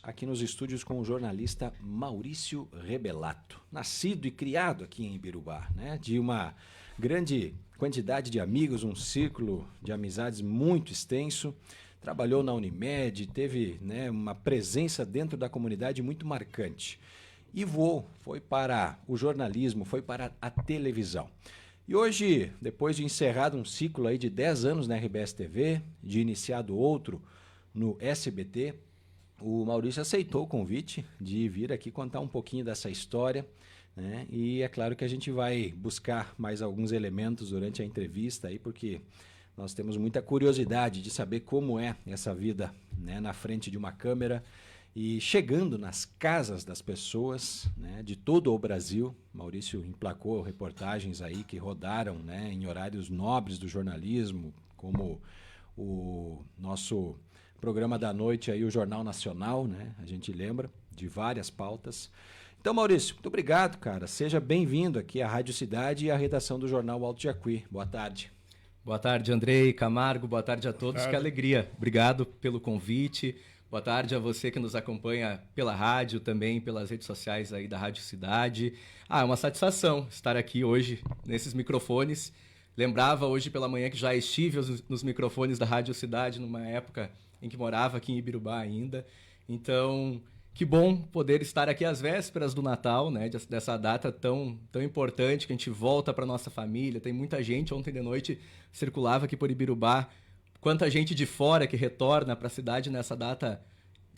aqui nos estúdios com o jornalista Maurício Rebelato, nascido e criado aqui em Ibirubá, né? De uma grande quantidade de amigos, um círculo de amizades muito extenso. Trabalhou na Unimed, teve, né, uma presença dentro da comunidade muito marcante. E foi para o jornalismo, foi para a televisão. E hoje, depois de encerrado um ciclo aí de 10 anos na RBS TV, de iniciado outro no SBT, o Maurício aceitou o convite de vir aqui contar um pouquinho dessa história, né? E é claro que a gente vai buscar mais alguns elementos durante a entrevista aí, porque nós temos muita curiosidade de saber como é essa vida, né, na frente de uma câmera e chegando nas casas das pessoas, né, de todo o Brasil. Maurício emplacou reportagens aí que rodaram, né, em horários nobres do jornalismo, como o nosso programa da noite, aí, o Jornal Nacional, né, a gente lembra de várias pautas. Então, Maurício, muito obrigado, cara. Seja bem-vindo aqui à Rádio Cidade e à redação do Jornal Alto Jacuí. Boa tarde. Boa tarde, Andrei, Camargo, boa tarde a todos, que alegria. Obrigado pelo convite, boa tarde a você que nos acompanha pela rádio, também pelas redes sociais aí da Rádio Cidade. É uma satisfação estar aqui hoje nesses microfones. Lembrava hoje pela manhã que já estive nos microfones da Rádio Cidade numa época em que morava aqui em Ibirubá ainda. Então, que bom poder estar aqui às vésperas do Natal, né, dessa data tão importante, que a gente volta para nossa família. Tem muita gente, ontem de noite circulava aqui por Ibirubá, quanta gente de fora que retorna para a cidade nessa data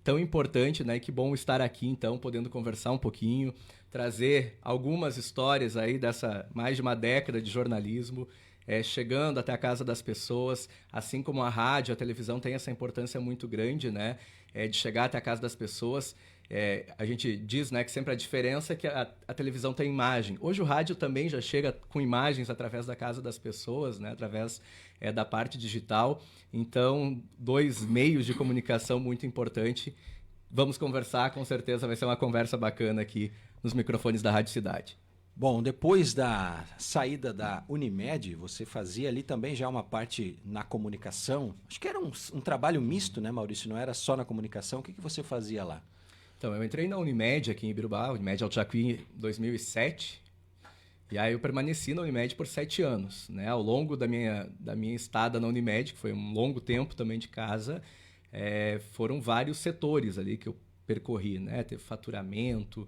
tão importante, né? Que bom estar aqui, então, podendo conversar um pouquinho, trazer algumas histórias aí dessa mais de uma década de jornalismo, chegando até a casa das pessoas, assim como a rádio, a televisão tem essa importância muito grande, né? De chegar até a casa das pessoas. A gente diz, né, que sempre a diferença é que a televisão tem imagem. Hoje o rádio também já chega com imagens através da casa das pessoas, né, através da parte digital. Então, 2 meios de comunicação muito importante. Vamos conversar, com certeza vai ser uma conversa bacana aqui nos microfones da Rádio Cidade. Bom, depois da saída da Unimed, você fazia ali também já uma parte na comunicação. Acho que era um trabalho misto, né, Maurício? Não era só na comunicação. O que você fazia lá? Então, eu entrei na Unimed aqui em Ibirubá, Unimed Alto Jacuí, em 2007. E aí eu permaneci na Unimed por 7 anos. Né? Ao longo da minha estada na Unimed, que foi um longo tempo também de casa, foram vários setores ali que eu percorri, né? Teve faturamento,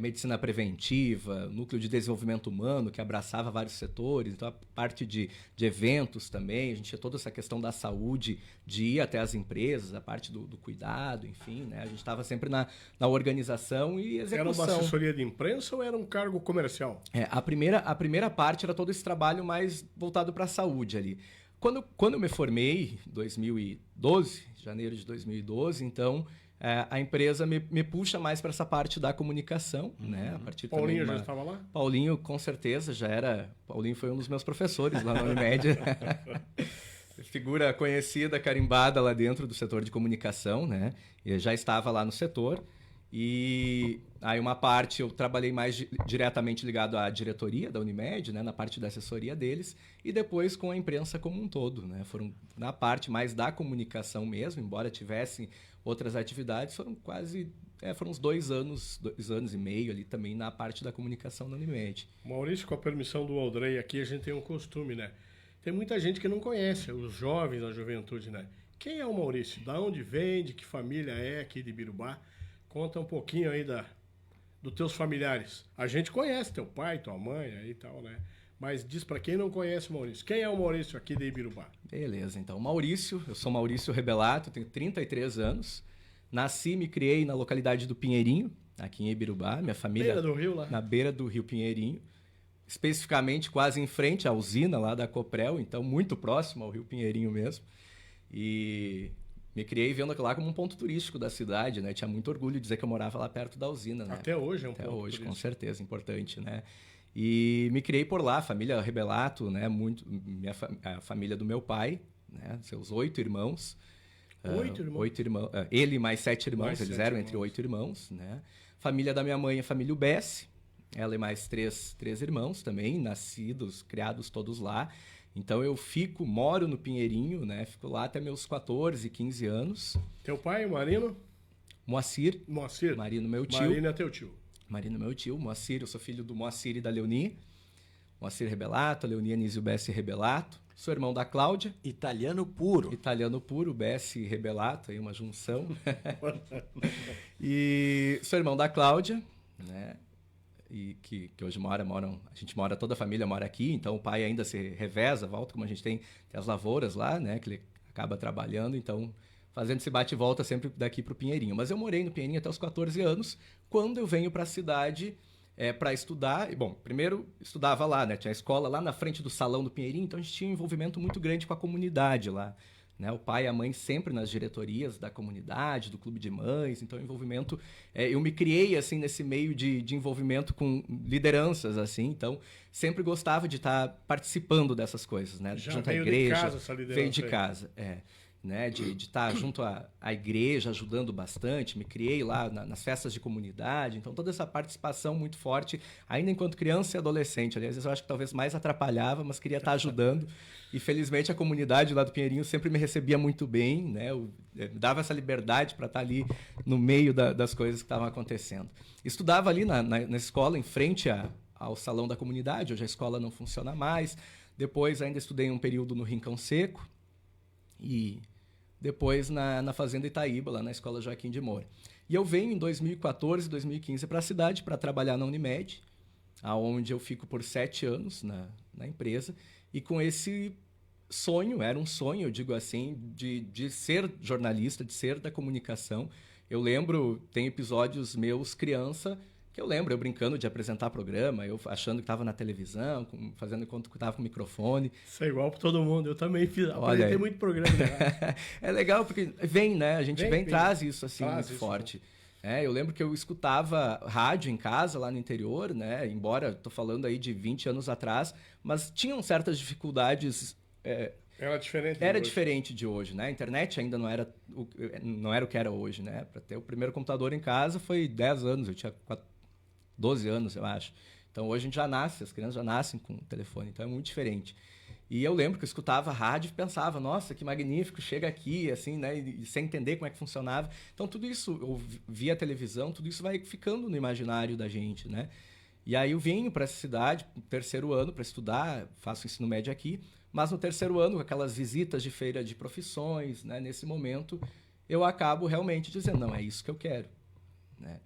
medicina preventiva, núcleo de desenvolvimento humano, que abraçava vários setores, então a parte de eventos também, a gente tinha toda essa questão da saúde, de ir até as empresas, a parte do cuidado, enfim, né? A gente estava sempre na organização e execução. Era uma assessoria de imprensa ou era um cargo comercial? A primeira parte era todo esse trabalho mais voltado para a saúde ali. Quando eu me formei, em 2012, janeiro de 2012, então a empresa me puxa mais para essa parte da comunicação, né? A partir Paulinho já estava lá? Paulinho, com certeza, já era. Paulinho foi um dos meus professores lá na Unimed. Figura conhecida, carimbada lá dentro do setor de comunicação, né? Eu já estava lá no setor. E aí uma parte eu trabalhei mais diretamente ligado à diretoria da Unimed, né, na parte da assessoria deles, e depois com a imprensa como um todo, né? Foram na parte mais da comunicação mesmo, embora tivessem outras atividades, foram uns 2 anos e meio ali também na parte da comunicação da Unimed. Maurício, com a permissão do Aldrey aqui, a gente tem um costume, né? Tem muita gente que não conhece, os jovens, a juventude, né? Quem é o Maurício? Da onde vem? De que família é aqui de Ibirubá? Conta um pouquinho aí dos teus familiares. A gente conhece teu pai, tua mãe aí e tal, né? Mas diz pra quem não conhece o Maurício. Quem é o Maurício aqui de Ibirubá? Beleza, então. Eu sou Maurício Rebelato, tenho 33 anos. Nasci e me criei na localidade do Pinheirinho, aqui em Ibirubá. Minha família... Beira do rio lá? Na beira do rio Pinheirinho. Especificamente quase em frente à usina lá da Coprel, então muito próximo ao rio Pinheirinho mesmo. E... me criei vendo aquilo lá como um ponto turístico da cidade, né? Tinha muito orgulho de dizer que eu morava lá perto da usina, né? Até hoje é um ponto turístico. Até hoje, com certeza, importante, né? E me criei por lá, família Rebelato, né? A família do meu pai, né? Seus 8 irmãos. 8 irmãos? 8 irmãos. Ele mais 7 irmãos, eles eram entre 8 irmãos, né? Família da minha mãe, a família Ubesse. Ela e mais 3 irmãos também, nascidos, criados todos lá. Então eu moro no Pinheirinho, né? Fico lá até meus 14, 15 anos. Teu pai, o Marino? Moacir. Moacir. Marino, meu tio. Marino é teu tio. Marino, meu tio. Moacir, eu sou filho do Moacir e da Leoni. Moacir Rebelato, a Leoni Anísio Bessi Rebelato. Sou irmão da Cláudia. Italiano puro. Italiano puro, Bessi Rebelato, aí uma junção. E sou irmão da Cláudia, né? E que hoje a gente mora, toda a família mora aqui, então o pai ainda se reveza, volta, como a gente tem as lavouras lá, né, que ele acaba trabalhando, então fazendo esse bate e volta sempre daqui para o Pinheirinho. Mas eu morei no Pinheirinho até os 14 anos, quando eu venho para a cidade para estudar. E, bom, primeiro estudava lá, né, tinha a escola lá na frente do salão do Pinheirinho, então a gente tinha um envolvimento muito grande com a comunidade lá. Né, o pai e a mãe sempre nas diretorias da comunidade, do clube de mães, então envolvimento... eu me criei assim nesse meio de envolvimento com lideranças, assim, então sempre gostava de estar participando dessas coisas, né? Já junto à veio igreja, de casa essa liderança veio de aí. casa, né? De estar junto à igreja, ajudando bastante, me criei lá nas festas de comunidade, então toda essa participação muito forte, ainda enquanto criança e adolescente. Aliás, eu acho que talvez mais atrapalhava, mas queria estar ajudando. E felizmente a comunidade lá do Pinheirinho sempre me recebia muito bem, né? Me dava essa liberdade para estar ali no meio das coisas que estavam acontecendo. Estudava ali na escola, em frente ao salão da comunidade. Hoje a escola não funciona mais. Depois ainda estudei um período no Rincão Seco e depois na Fazenda Itaíba, lá na Escola Joaquim de Moura. E eu venho em 2014, 2015 para a cidade para trabalhar na Unimed, aonde eu fico por 7 anos na empresa. E com esse sonho, era um sonho, eu digo assim, de ser jornalista, de ser da comunicação. Eu lembro, tem episódios meus, criança, que eu lembro, eu brincando de apresentar programa, eu achando que estava na televisão, fazendo enquanto que estava com o microfone. Isso é igual para todo mundo, eu também Olha, apresentei muito programa. Né? É legal, porque vem, né? A gente vem traz isso assim traz muito isso, forte. Eu lembro que eu escutava rádio em casa, lá no interior, né? Embora estou falando aí de 20 anos atrás, mas tinham certas dificuldades. Era diferente. Era diferente de hoje, né? A internet ainda não era o que era hoje, né? Para ter o primeiro computador em casa foi 10 anos, eu tinha 12 anos, eu acho. Então hoje a gente já nasce, as crianças já nascem com telefone, então é muito diferente. E eu lembro que eu escutava a rádio e pensava, nossa, que magnífico, chega aqui, assim, né? E sem entender como é que funcionava. Então, tudo isso, eu via a televisão, tudo isso vai ficando no imaginário da gente, né? E aí eu venho para essa cidade, no 3º ano, para estudar, faço ensino médio aqui, mas no 3º ano, com aquelas visitas de feira de profissões, né? Nesse momento, eu acabo realmente dizendo, não, é isso que eu quero, né?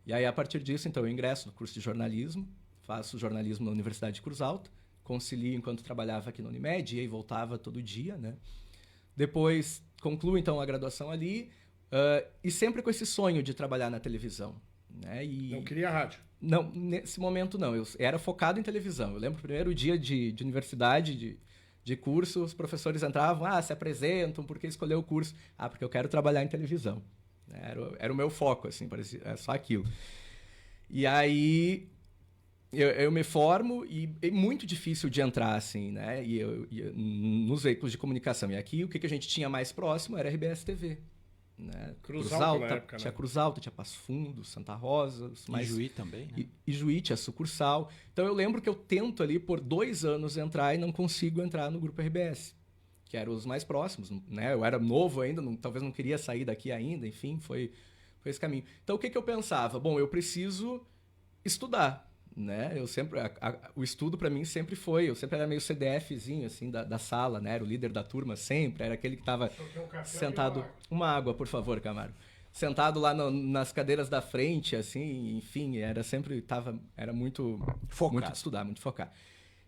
E aí, a partir disso, então, eu ingresso no curso de jornalismo, faço jornalismo na Universidade de Cruz Alta, concilio enquanto trabalhava aqui na Unimed, e aí voltava todo dia, né? Depois concluo, então, a graduação ali, e sempre com esse sonho de trabalhar na televisão, né? Não queria rádio? Não, nesse momento não. Eu era focado em televisão. Eu lembro o primeiro dia de universidade, de curso, os professores entravam, se apresentam, por que escolheu o curso? Porque eu quero trabalhar em televisão. Era o meu foco, assim, parecia só aquilo. E aí... Eu me formo e é muito difícil de entrar, assim, né? Nos veículos de comunicação. E aqui, o que a gente tinha mais próximo era a RBS TV. Né? Cruz Alta, na época, tinha né? Cruz Alta, tinha Passo Fundo, Santa Rosa. E Juí também, né? E Juí tinha sucursal. Então, eu lembro que eu tento ali por 2 anos entrar e não consigo entrar no Grupo RBS, que eram os mais próximos, né? Eu era novo ainda, talvez não queria sair daqui ainda, enfim, foi esse caminho. Então, o que eu pensava? Bom, eu preciso estudar. Né? Eu sempre o estudo para mim sempre foi, eu sempre era meio CDFzinho assim da sala, né? Era o líder da turma sempre, era aquele que estava sentado, uma água, por favor, Camargo, sentado lá nas cadeiras da frente, assim, enfim, era muito focado. Muito de estudar, muito focar.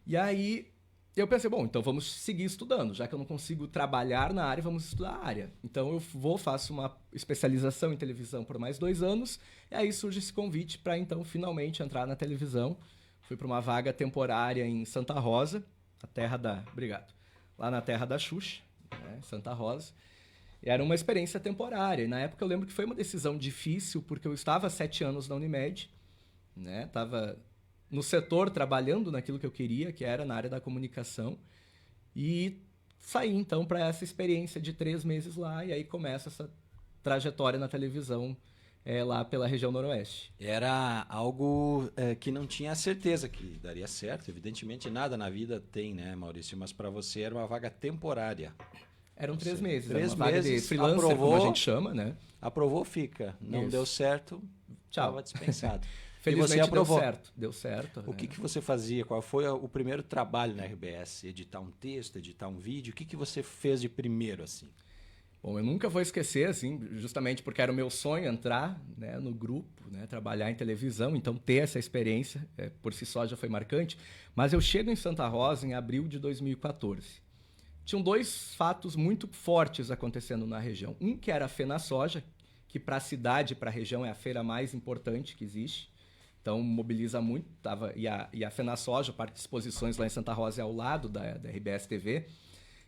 E aí eu pensei, bom, então vamos seguir estudando, já que eu não consigo trabalhar na área, vamos estudar a área. Então eu faço uma especialização em televisão por mais 2 anos, e aí surge esse convite para então finalmente entrar na televisão. Fui para uma vaga temporária em Santa Rosa, lá na terra da Xuxa, né, Santa Rosa. E era uma experiência temporária, e na época eu lembro que foi uma decisão difícil, porque eu estava há 7 anos na Unimed, né, estava no setor, trabalhando naquilo que eu queria, que era na área da comunicação. E saí, então, para essa experiência de 3 meses lá. E aí começa essa trajetória na televisão lá pela região noroeste. Era algo que não tinha certeza que daria certo. Evidentemente, nada na vida tem, né, Maurício? Mas para você era uma vaga temporária. Eram 3 meses. 3 uma vaga meses, de freelancer, aprovou, como a gente chama, né? Aprovou, fica. Não Isso. deu certo, Tchau. estava dispensado. Felizmente e você aprovou. deu certo. O que você fazia? Qual foi o primeiro trabalho na RBS? Editar um texto, editar um vídeo? O que você fez de primeiro, assim? Bom, eu nunca vou esquecer, assim, justamente porque era o meu sonho entrar, né, no grupo, né, trabalhar em televisão, então ter essa experiência, por si só já foi marcante. Mas eu chego em Santa Rosa em abril de 2014. Tinham 2 fatos muito fortes acontecendo na região. Um que era a FenaSoja, que para a cidade, para a região, é a feira mais importante que existe. Então, mobiliza muito. E a FenaSoja, o Parque de Exposições lá em Santa Rosa, é ao lado da RBS TV.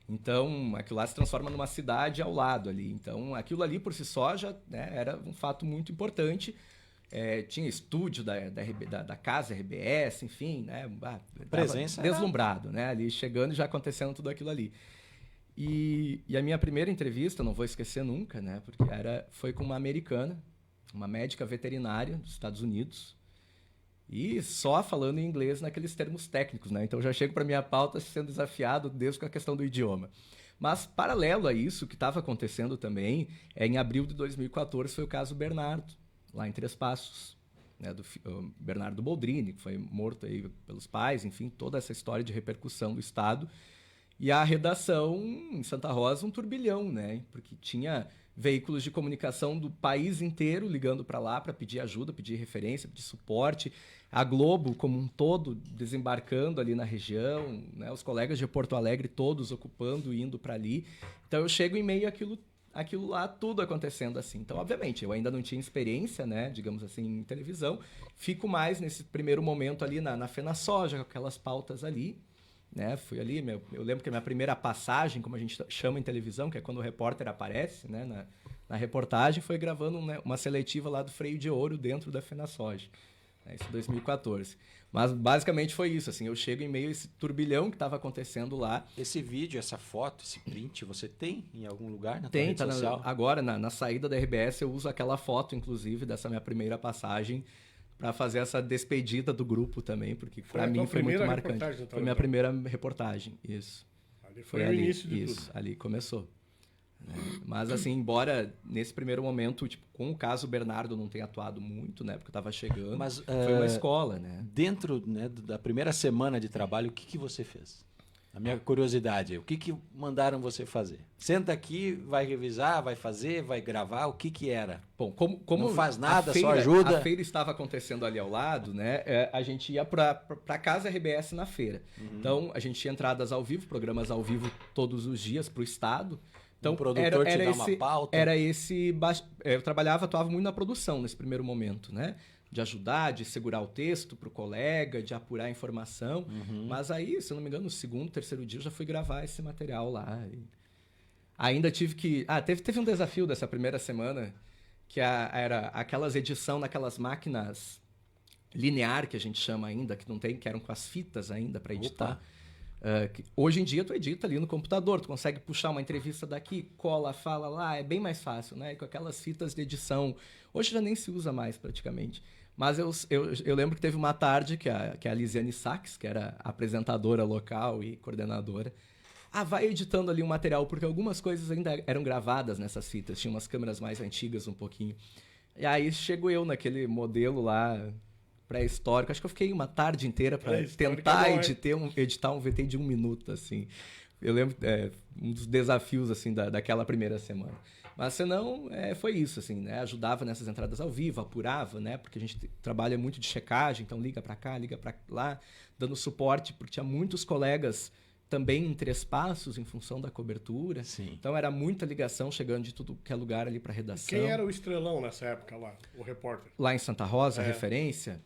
Então, aquilo lá se transforma numa cidade ao lado ali. Então, aquilo ali por si só já, né, era um fato muito importante. Tinha estúdio da casa RBS, enfim, né? Presença deslumbrado, né? Ali chegando e já acontecendo tudo aquilo ali. E a minha primeira entrevista, não vou esquecer nunca, né? Porque foi com uma americana, uma médica veterinária dos Estados Unidos, e só falando em inglês naqueles termos técnicos, né? Então já chego para minha pauta sendo desafiado desde com a questão do idioma. Mas, paralelo a isso, o que estava acontecendo também, em abril de 2014, foi o caso Bernardo, lá em Três Passos, né? Do Bernardo Boldrini, que foi morto aí pelos pais, enfim, toda essa história de repercussão do Estado. E a redação em Santa Rosa, um turbilhão, né? Porque tinha veículos de comunicação do país inteiro ligando para lá para pedir ajuda, pedir referência, pedir suporte. A Globo, como um todo, desembarcando ali na região, né? Os colegas de Porto Alegre todos ocupando e indo para ali. Então eu chego em meio àquilo lá, tudo acontecendo assim. Então, obviamente, eu ainda não tinha experiência, né? Digamos assim, em televisão. Fico mais nesse primeiro momento ali na FenaSoja, com aquelas pautas ali. Né? Fui ali, eu lembro que a minha primeira passagem, como a gente chama em televisão, que é quando o repórter aparece, né, na reportagem, foi gravando uma seletiva lá do Freio de Ouro dentro da FenaSoja, né, isso em 2014. Mas basicamente foi isso, assim, eu chego em meio a esse turbilhão que estava acontecendo lá. Esse vídeo, essa foto, esse print, você tem em algum lugar na tua rede Tem, social? agora na saída da RBS eu uso aquela foto, inclusive, dessa minha primeira passagem, para fazer essa despedida do grupo também, porque para mim foi muito marcante. Então, foi minha primeira reportagem, isso. Ali foi o início de isso, tudo. ali começou. Mas assim, embora nesse primeiro momento, tipo, com o caso Bernardo não tenha atuado muito, né, porque eu estava chegando, mas foi uma escola, né? Dentro, né, da primeira semana de trabalho, o que você fez? A minha curiosidade, o que mandaram você fazer? Senta aqui, vai revisar, vai fazer, vai gravar, o que era? Bom, como não faz nada, só ajuda? A feira estava acontecendo ali ao lado, né? A gente ia para casa RBS na feira. Então, a gente tinha entradas ao vivo, programas ao vivo todos os dias para o estado. Então, o produtor te dá uma pauta? Eu atuava muito na produção nesse primeiro momento, né? De ajudar, de segurar o texto para o colega, de apurar a informação. Mas aí, se eu não me engano, no segundo, terceiro dia eu já fui gravar esse material lá. E ainda tive que... teve um desafio dessa primeira semana, que era aquelas edição naquelas máquinas linear, que a gente chama ainda, que eram com as fitas ainda para editar. Hoje em dia tu edita ali no computador, tu consegue puxar uma entrevista daqui, cola, fala lá, é bem mais fácil, né? E com aquelas fitas de edição. Hoje já nem se usa mais praticamente. Mas eu lembro que teve uma tarde que a Lisiane Sachs, que era apresentadora local e coordenadora, vai editando ali um material, porque algumas coisas ainda eram gravadas nessas fitas, tinha umas câmeras mais antigas um pouquinho. E aí chego eu naquele modelo lá pré-histórico, acho que eu fiquei uma tarde inteira para tentar editar um VT de 1 minuto, assim. Eu lembro, um dos desafios, assim, daquela primeira semana. Mas, senão, foi isso, assim, né? Ajudava nessas entradas ao vivo, apurava, né? Porque a gente trabalha muito de checagem, então liga para cá, liga para lá, dando suporte, porque tinha muitos colegas também em Três Passos, em função da cobertura. Sim. Então, era muita ligação chegando de tudo que é lugar ali para redação. Quem era o estrelão nessa época lá, o repórter? Lá em Santa Rosa, a referência...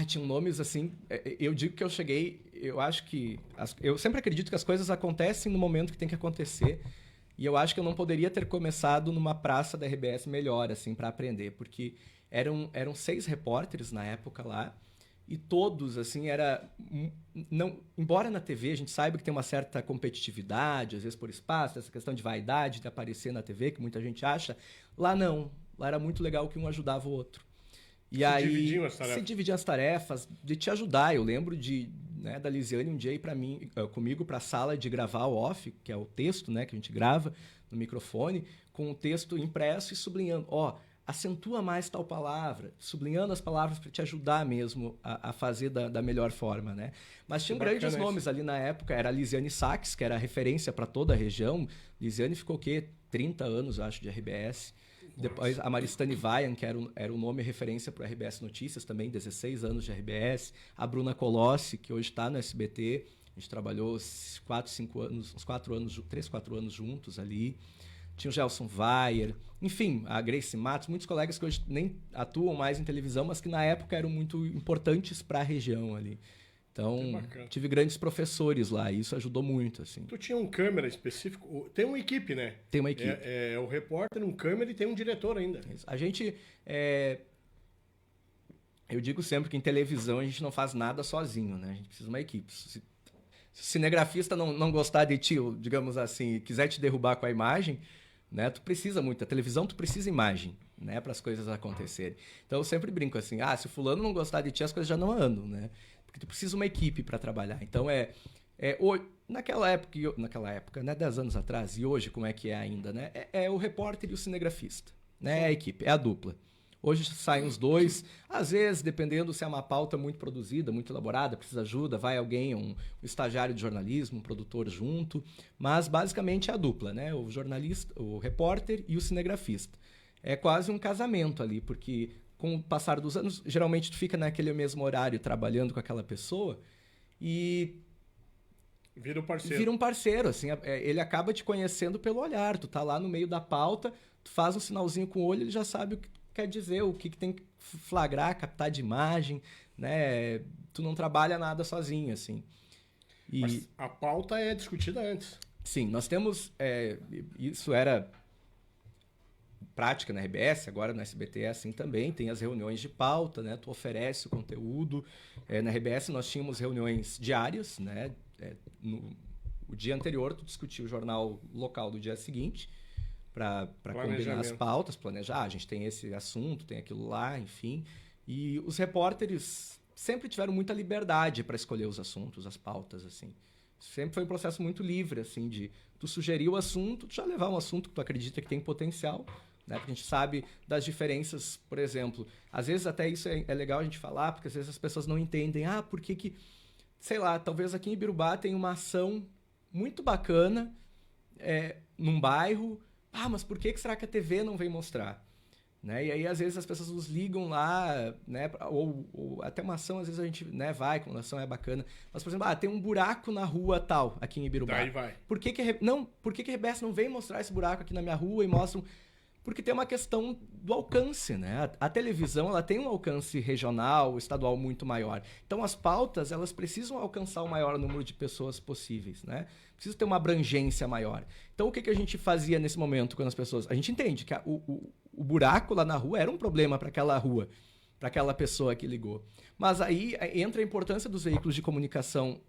tinham nomes assim... Eu digo que eu cheguei... Eu acho que... Eu sempre acredito que as coisas acontecem no momento que tem que acontecer. E eu acho que eu não poderia ter começado numa praça da RBS melhor, assim, para aprender. Porque eram 6 repórteres na época lá. E todos, assim, embora na TV a gente saiba que tem uma certa competitividade, às vezes por espaço, essa questão de vaidade, de aparecer na TV, que muita gente acha. Lá não. Lá era muito legal que um ajudava o outro. E aí, dividiam as tarefas. se dividiam as tarefas, de te ajudar. Eu lembro né, da Lisiane um dia ir comigo para a sala de gravar o off, que é o texto, né, que a gente grava no microfone, com o texto impresso e sublinhando. Acentua mais tal palavra, sublinhando as palavras para te ajudar mesmo a fazer da melhor forma, né? Mas tinham grandes nomes ali na época. Era a Lisiane Sachs, que era a referência para toda a região. Lisiane ficou o quê? 30 anos, eu acho, de RBS. Depois a Maristane Vayan, que era o nome referência para o RBS Notícias também, 16 anos de RBS. A Bruna Colossi, que hoje está no SBT. A gente trabalhou 3, 4 anos juntos ali. Tinha o Gelson Weyer, enfim, a Grace Matos, muitos colegas que hoje nem atuam mais em televisão, mas que na época eram muito importantes para a região ali. Então, tive grandes professores lá, e isso ajudou muito, assim. Tu tinha um câmera específico? Tem uma equipe, né? Tem uma equipe. É o repórter, um câmera e tem um diretor ainda. A gente... Eu digo sempre que em televisão a gente não faz nada sozinho, né? A gente precisa de uma equipe. Se o cinegrafista não gostar de ti, digamos assim, e quiser te derrubar com a imagem... Né? Tu precisa muito, a televisão tu precisa imagem, né, para as coisas acontecerem. Então eu sempre brinco assim, se o fulano não gostar de ti, as coisas já não andam, né? Porque tu precisa de uma equipe para trabalhar. Então naquela época, né, 10 anos atrás, e hoje como é que é ainda, né? É o repórter e o cinegrafista, né? É a equipe, é a dupla. Hoje saem os dois, às vezes, dependendo se é uma pauta muito produzida, muito elaborada, precisa de ajuda, vai alguém, um estagiário de jornalismo, um produtor junto, mas basicamente é a dupla, né? O jornalista, o repórter e o cinegrafista. É quase um casamento ali, porque com o passar dos anos, geralmente tu fica naquele mesmo horário trabalhando com aquela pessoa e... Vira um parceiro. Vira um parceiro, assim, ele acaba te conhecendo pelo olhar, tu tá lá no meio da pauta, tu faz um sinalzinho com o olho, ele já sabe o que quer dizer, o que tem que flagrar, captar de imagem, né? Tu não trabalha nada sozinho, assim. Mas a pauta é discutida antes. Sim, nós temos... isso era prática na RBS, agora no SBT é assim também, tem as reuniões de pauta, né? Tu oferece o conteúdo. Na RBS nós tínhamos reuniões diárias, né? O dia anterior tu discutia o jornal local do dia seguinte, para combinar as pautas, planejar. A gente tem esse assunto, tem aquilo lá, enfim. E os repórteres sempre tiveram muita liberdade para escolher os assuntos, as pautas, assim. Sempre foi um processo muito livre, assim, de tu sugerir o assunto, tu já levar um assunto que tu acredita que tem potencial, né? Porque a gente sabe das diferenças, por exemplo. Às vezes até isso é legal a gente falar, porque às vezes as pessoas não entendem. Por que sei lá, talvez aqui em Ibirubá tem uma ação muito bacana num bairro. Mas por que será que a TV não vem mostrar? Né? E aí, às vezes, as pessoas nos ligam lá, né? ou até uma ação, às vezes a gente, né, vai, quando a ação é bacana. Mas, por exemplo, tem um buraco na rua tal, aqui em Ibirubá. Daí vai. Por que a RBS não vem mostrar esse buraco aqui na minha rua e mostram... Porque tem uma questão do alcance, né? A televisão, ela tem um alcance regional, estadual muito maior. Então, as pautas, elas precisam alcançar o maior número de pessoas possíveis, né? Precisa ter uma abrangência maior. Então, o que a gente fazia nesse momento quando as pessoas... A gente entende que o buraco lá na rua era um problema para aquela rua, para aquela pessoa que ligou. Mas aí entra a importância dos veículos de comunicação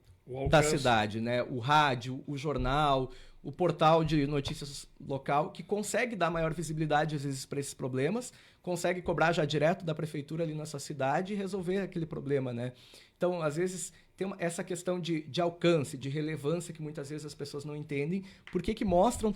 da cidade, né? O rádio, o jornal, o portal de notícias local, que consegue dar maior visibilidade, às vezes, para esses problemas, consegue cobrar já direto da prefeitura ali na sua cidade e resolver aquele problema, né? Então, às vezes, tem essa questão de alcance, de relevância, que muitas vezes as pessoas não entendem. Por que mostram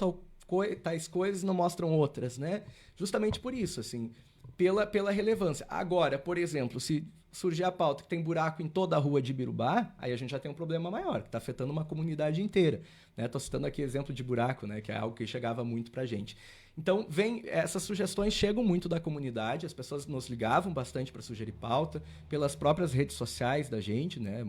tais coisas e não mostram outras, né? Justamente por isso, assim, pela relevância. Agora, por exemplo, se surgir a pauta que tem buraco em toda a rua de Ibirubá, aí a gente já tem um problema maior, que está afetando uma comunidade inteira. Estou citando aqui exemplo de buraco, né, que é algo que chegava muito para a gente. Então, essas sugestões chegam muito da comunidade, as pessoas nos ligavam bastante para sugerir pauta, pelas próprias redes sociais da gente, né,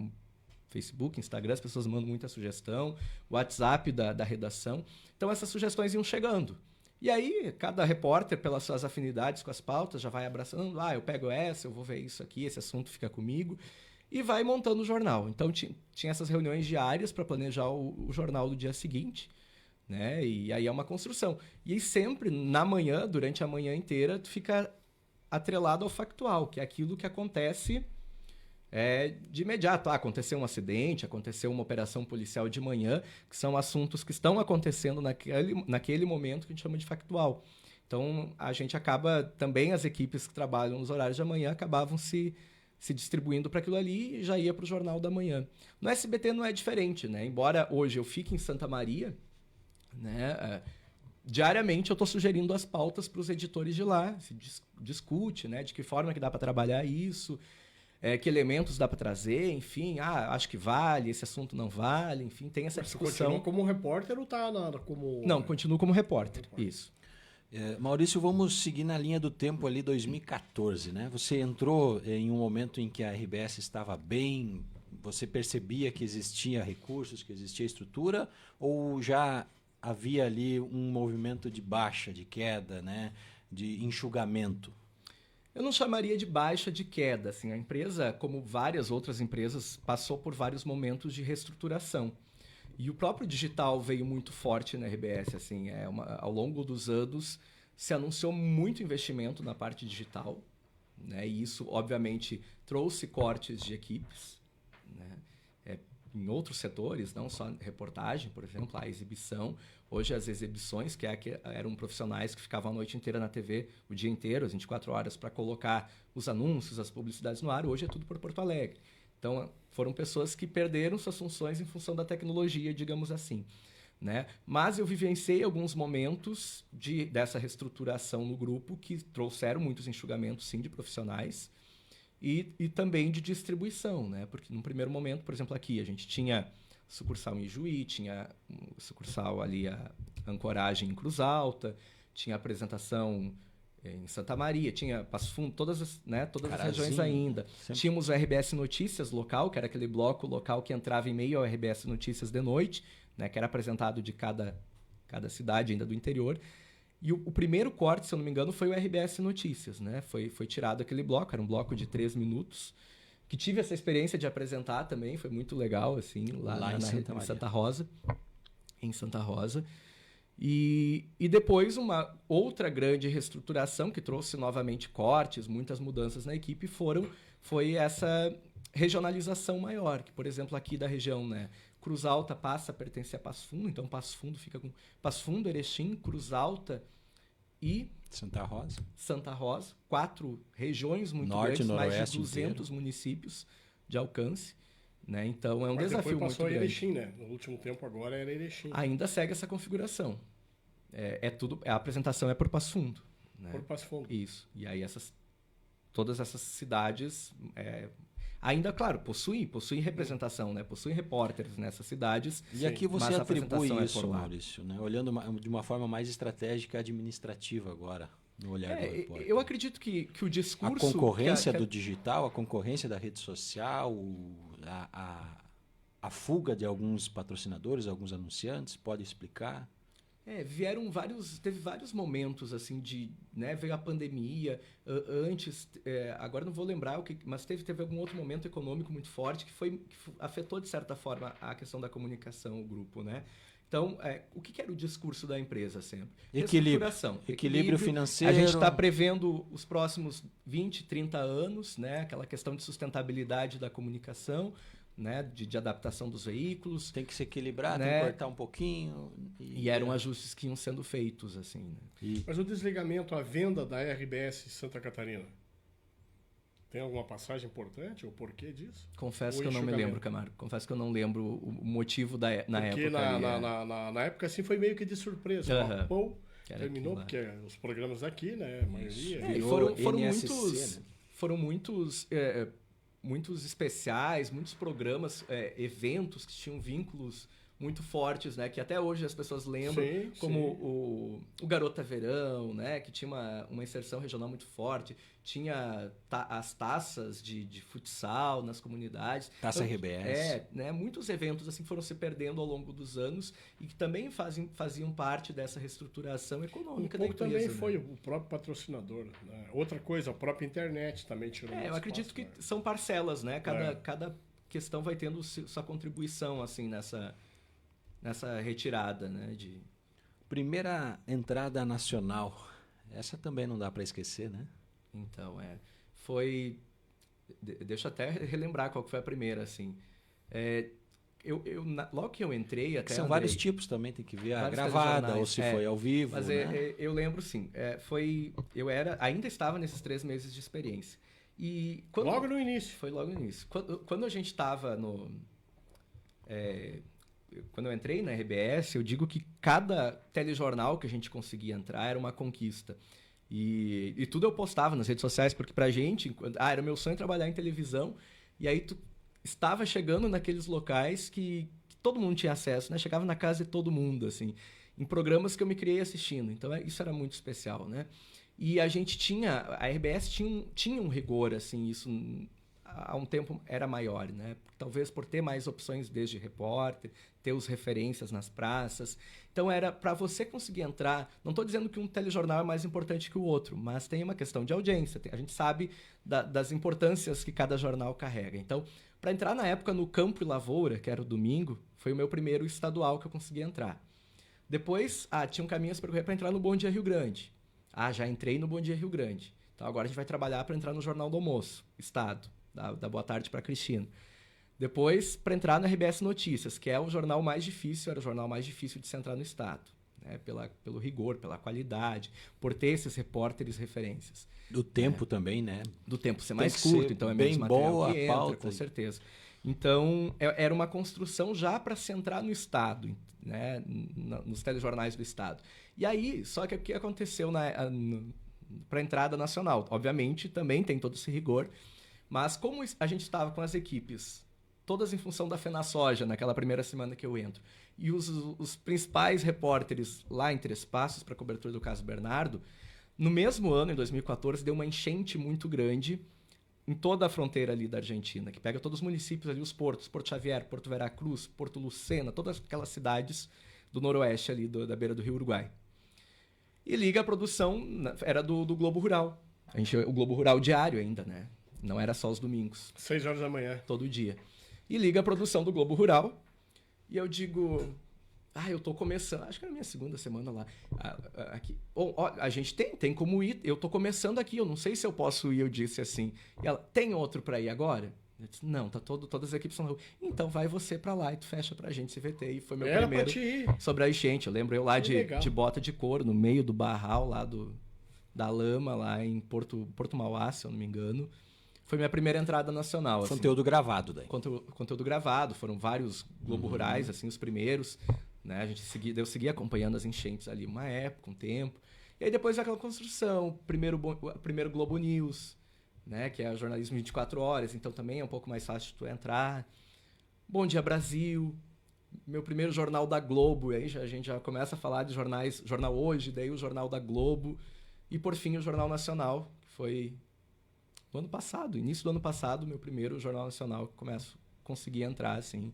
Facebook, Instagram, as pessoas mandam muita sugestão, WhatsApp da redação. Então, essas sugestões iam chegando. E aí, cada repórter, pelas suas afinidades com as pautas, já vai abraçando. Eu pego essa, eu vou ver isso aqui, esse assunto fica comigo. E vai montando o jornal. Então, tinha essas reuniões diárias para planejar o jornal do dia seguinte, né? E aí é uma construção. E aí sempre, na manhã, durante a manhã inteira, tu fica atrelado ao factual, que é aquilo que acontece de imediato. Aconteceu um acidente, aconteceu uma operação policial de manhã, que são assuntos que estão acontecendo naquele momento que a gente chama de factual. Então, a gente acaba, também as equipes que trabalham nos horários de manhã acabavam se se distribuindo para aquilo ali e já ia para o Jornal da Manhã. No SBT não é diferente, né? Embora hoje eu fique em Santa Maria, né? Diariamente eu estou sugerindo as pautas para os editores de lá, se discute, né? De que forma que dá para trabalhar isso, que elementos dá para trazer, enfim, acho que vale, esse assunto não vale, enfim, tem essa discussão. Você continua como repórter ou tá como... Não, continuo como repórter, isso. Maurício, vamos seguir na linha do tempo ali, 2014, né? Você entrou em um momento em que a RBS estava bem, você percebia que existia recursos, que existia estrutura, ou já havia ali um movimento de baixa, de queda, né? De enxugamento? Eu não chamaria de baixa, de queda. Assim, a empresa, como várias outras empresas, passou por vários momentos de reestruturação. E o próprio digital veio muito forte na RBS. Assim, ao longo dos anos, se anunciou muito investimento na parte digital, né? E isso, obviamente, trouxe cortes de equipes, né? Em outros setores, não só reportagem, por exemplo, a exibição. Hoje, as exibições, que eram profissionais que ficavam a noite inteira na TV, o dia inteiro, as 24 horas, para colocar os anúncios, as publicidades no ar, hoje é tudo por Porto Alegre. Então, foram pessoas que perderam suas funções em função da tecnologia, digamos assim, né? Mas eu vivenciei alguns momentos dessa reestruturação no grupo que trouxeram muitos enxugamentos, sim, de profissionais e também de distribuição, né? Porque, num primeiro momento, por exemplo, aqui a gente tinha sucursal em Ijuí, tinha sucursal ali, a ancoragem em Cruz Alta, tinha apresentação em Santa Maria, tinha Passo Fundo, todas as regiões ainda. Sempre. Tínhamos o RBS Notícias local, que era aquele bloco local que entrava em meio ao RBS Notícias de noite, né, que era apresentado de cada cidade ainda do interior. E o primeiro corte, se eu não me engano, foi o RBS Notícias, né? Foi tirado aquele bloco, era um bloco de 3 minutos, que tive essa experiência de apresentar também, foi muito legal, assim, lá em Santa Rosa. Em Santa Rosa. E depois uma outra grande reestruturação que trouxe novamente cortes, muitas mudanças na equipe, foi essa regionalização maior, que, por exemplo, aqui da região, né? Cruz Alta passa a pertencer a Passo Fundo, então Passo Fundo fica com Passo Fundo, Erechim, Cruz Alta e Santa Rosa, 4 regiões muito grandes, mais de 200 inteiro. Municípios de alcance. Né? Então é um desafio muito grande. Erechim, né? No último tempo agora era Erechim. Ainda segue essa configuração. A apresentação é por Passo Fundo. Né? Por Passo Fundo. Isso. E aí todas essas cidades ainda, claro, possuem representação, né? Possuem repórteres nessas cidades. E aqui você atribui isso, Maurício, né? Olhando de uma forma mais estratégica e administrativa agora, no olhar do repórter. Eu acredito que o discurso... A concorrência do digital, a concorrência da rede social, a fuga de alguns patrocinadores, alguns anunciantes, pode explicar? Teve vários momentos assim né, veio a pandemia, antes, agora não vou lembrar mas teve algum outro momento econômico muito forte que afetou de certa forma a questão da comunicação, o grupo, né? Então, o que era o discurso da empresa sempre? Equilíbrio financeiro. A gente está prevendo os próximos 20, 30 anos, né? Aquela questão de sustentabilidade da comunicação, né, de adaptação dos veículos. Tem que se equilibrar, né? Tem que cortar um pouquinho. E eram ajustes que iam sendo feitos, assim. Né? Mas o desligamento, a venda da RBS Santa Catarina, tem alguma passagem importante? O porquê disso? Confesso que eu não me lembro, Camargo. Confesso que eu não lembro o motivo na época. Porque na época, assim, foi meio que de surpresa. Terminou, porque os programas daqui, né, a maioria... Foram muitos especiais, muitos programas, eventos que tinham vínculos muito fortes, né? Que até hoje as pessoas lembram, como o Garota Verão, né? Que tinha uma inserção regional muito forte. Tinha as taças de futsal nas comunidades. Taça RBS. Né? Muitos eventos assim foram se perdendo ao longo dos anos e que também faziam parte dessa reestruturação econômica da empresa. Também foi o próprio patrocinador. Né? Outra coisa, a própria internet também tirou eu acredito que são parcelas, né? Cada questão vai tendo sua contribuição assim nessa retirada, né? Primeira entrada nacional. Essa também não dá para esquecer, né? Então, foi... Deixa eu até relembrar qual que foi a primeira, assim. Logo que eu entrei... até são vários tipos também, tem que ver a gravada ou se foi ao vivo, mas né? Eu lembro, sim. Ainda estava nesses 3 meses de experiência. E logo no início. Foi logo no início. Quando a gente estava no... quando eu entrei na RBS, eu digo que cada telejornal que a gente conseguia entrar era uma conquista. E tudo eu postava nas redes sociais, porque pra gente... era meu sonho trabalhar em televisão. E aí tu estava chegando naqueles locais que todo mundo tinha acesso, né? Chegava na casa de todo mundo, assim, em programas que eu me criei assistindo. Então, isso era muito especial, né? E a gente a RBS tinha um rigor, assim, isso há um tempo era maior, né? Talvez por ter mais opções desde repórter, ter os referências nas praças. Então, era para você conseguir entrar... Não estou dizendo que um telejornal é mais importante que o outro, mas tem uma questão de audiência. A gente sabe das importâncias que cada jornal carrega. Então, para entrar na época no Campo e Lavoura, que era o domingo, foi o meu primeiro estadual que eu consegui entrar. Depois, tinha um caminho a se percorrer para entrar no Bom Dia Rio Grande. Já entrei no Bom Dia Rio Grande. Então, agora a gente vai trabalhar para entrar no Jornal do Almoço, Estado. Da boa tarde para a Cristina. Depois, para entrar no RBS Notícias, que é o jornal mais difícil, era o jornal mais difícil de se entrar no Estado. Né? Pelo rigor, pela qualidade, por ter esses repórteres referências. Do tempo também, né? Do tempo ser mais curto, então é menos material boa que a entra, pauta. com certeza. Então, era uma construção já para se entrar no Estado, né? Nos telejornais do Estado. E aí, só que o que aconteceu para a entrada nacional? Obviamente, também tem todo esse rigor, mas como a gente estava com as equipes todas em função da FenaSoja, naquela primeira semana que eu entro, e os principais repórteres lá em Três Passos, para a cobertura do caso Bernardo, no mesmo ano, em 2014, deu uma enchente muito grande em toda a fronteira ali da Argentina, que pega todos os municípios ali, os portos, Porto Xavier, Porto Veracruz, Porto Lucena, todas aquelas cidades do noroeste ali, da beira do Rio Uruguai. E liga a produção, era do Globo Rural. O Globo Rural diário ainda, né? Não era só os domingos. 6 horas da manhã. Todo dia. E liga a produção do Globo Rural. E eu digo... eu tô começando... Acho que era a minha segunda semana lá. Aqui. Bom, a gente tem como ir. Eu tô começando aqui. Eu não sei se eu posso ir. Eu disse assim. E ela, tem outro para ir agora? Eu disse, não, todas as equipes estão na rua. Então vai você para lá e tu fecha pra gente CVT. E foi meu primeiro sobre a enchente. Eu lembro eu lá de bota de couro, no meio do barral lá da lama, lá em Porto Mauá, se eu não me engano. Foi minha primeira entrada nacional. Conteúdo gravado daí. Conteúdo gravado. Foram vários Globo Rurais, assim, os primeiros. Né? Eu segui acompanhando as enchentes ali uma época, um tempo. E aí depois aquela construção, primeiro Globo News, né? Que é o jornalismo 24 horas, então também é um pouco mais fácil de tu entrar. Bom Dia Brasil, meu primeiro jornal da Globo, aí a gente já começa a falar de jornais, Jornal Hoje, daí o Jornal da Globo, e por fim o Jornal Nacional, que foi no ano passado, início do ano passado, meu primeiro Jornal Nacional que consegui entrar, assim.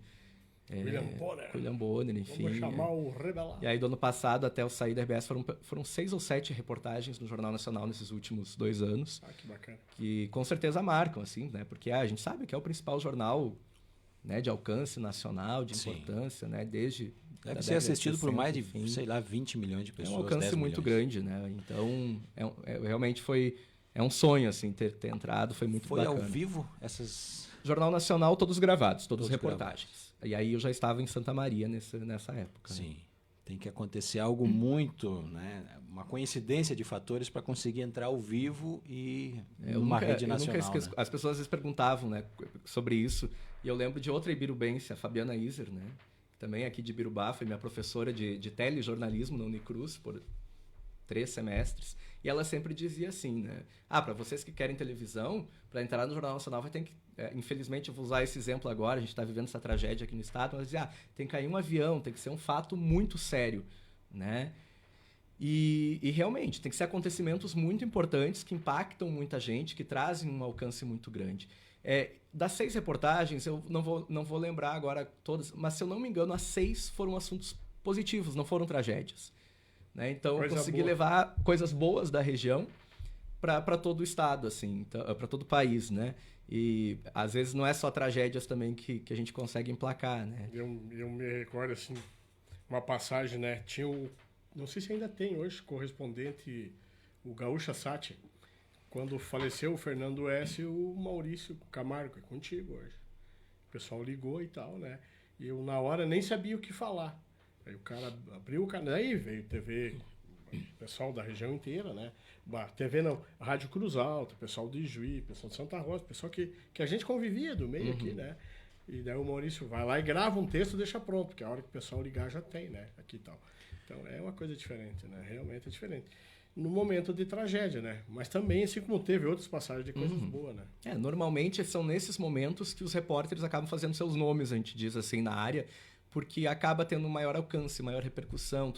William Bonner, enfim. Vamos chamar o Rebelado. E aí, do ano passado, até eu sair da RBS, foram 6 ou 7 reportagens no Jornal Nacional nesses últimos 2 anos. Que bacana. Que com certeza marcam, assim, né? Porque a gente sabe que é o principal jornal, né, de alcance nacional, de importância, né? Desde... Deve ser assistido por mais de, 20 milhões de pessoas. É um alcance muito grande, né? Então, realmente foi... É um sonho, assim, ter entrado, foi muito bacana. Foi ao vivo essas... Jornal Nacional, todos gravados, todas reportagens. E aí eu já estava em Santa Maria nessa época. Sim. Né? Tem que acontecer algo muito, né? Uma coincidência de fatores para conseguir entrar ao vivo e numa rede nacional. Eu nunca esqueço. Né? As pessoas às vezes perguntavam, né, sobre isso. E eu lembro de outra ibirubense, a Fabiana Iser, né? Também aqui de Ibirubá, foi minha professora de telejornalismo na Unicruz por 3 semestres. E ela sempre dizia assim, né? Para vocês que querem televisão, para entrar no Jornal Nacional vai ter que... infelizmente, eu vou usar esse exemplo agora, a gente está vivendo essa tragédia aqui no estado, mas dizia, tem que cair um avião, tem que ser um fato muito sério, né? E realmente, tem que ser acontecimentos muito importantes, que impactam muita gente, que trazem um alcance muito grande. Das 6 reportagens, eu não vou lembrar agora todas, mas se eu não me engano, as 6 foram assuntos positivos, não foram tragédias. Né? Então, eu consegui levar coisas boas da região para todo o estado, assim, para todo o país, né? E às vezes não é só tragédias também que a gente consegue emplacar, né? Eu me recordo, assim, uma passagem, né? Tinha não sei se ainda tem hoje, correspondente, o Gaúcha Sati. Quando faleceu o Fernando S., o Maurício Camargo, é contigo hoje. O pessoal ligou e tal, né? E eu, na hora, nem sabia o que falar. Aí o cara abriu o canal, aí veio TV pessoal da região inteira, né? TV não, Rádio Cruz Alta, pessoal de Ijuí, pessoal de Santa Rosa, pessoal que a gente convivia do meio aqui, né? E daí o Maurício vai lá e grava um texto e deixa pronto, porque a hora que o pessoal ligar já tem, né? Aqui e tal. Então é uma coisa diferente, né? Realmente é diferente. No momento de tragédia, né? Mas também, assim como teve outras passagens de coisas boas, né? Normalmente são nesses momentos que os repórteres acabam fazendo seus nomes, a gente diz assim, na área, porque acaba tendo um maior alcance, maior repercussão,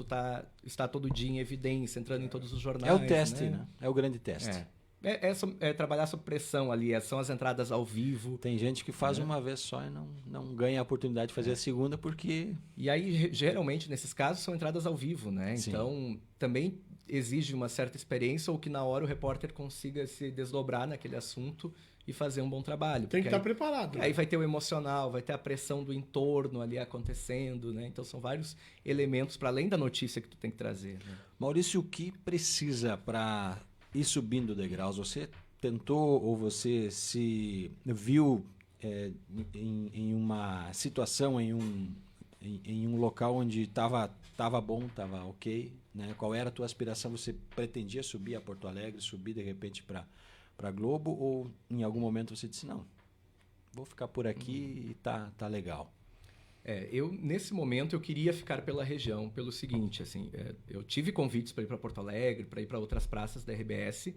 está todo dia em evidência, entrando em todos os jornais. É o teste, né? É o grande teste. É trabalhar sob pressão ali, são as entradas ao vivo. Tem gente que faz uma vez só e não ganha a oportunidade de fazer a segunda porque... E aí, geralmente, nesses casos, são entradas ao vivo, né? Sim. Então, também exige uma certa experiência ou que na hora o repórter consiga se desdobrar naquele assunto e fazer um bom trabalho. Tem que estar preparado. Né? Aí vai ter o emocional, vai ter a pressão do entorno ali acontecendo, né? Então, são vários elementos para além da notícia que tu tem que trazer. Né? Maurício, o que precisa para ir subindo degraus? Você tentou ou você se viu em uma situação, em um local onde estava bom, estava ok, né? Qual era a tua aspiração? Você pretendia subir a Porto Alegre, subir de repente para Globo, ou em algum momento você disse, não, vou ficar por aqui e tá legal? Nesse momento eu queria ficar pela região pelo seguinte, assim, eu tive convites para ir para Porto Alegre, para ir para outras praças da RBS,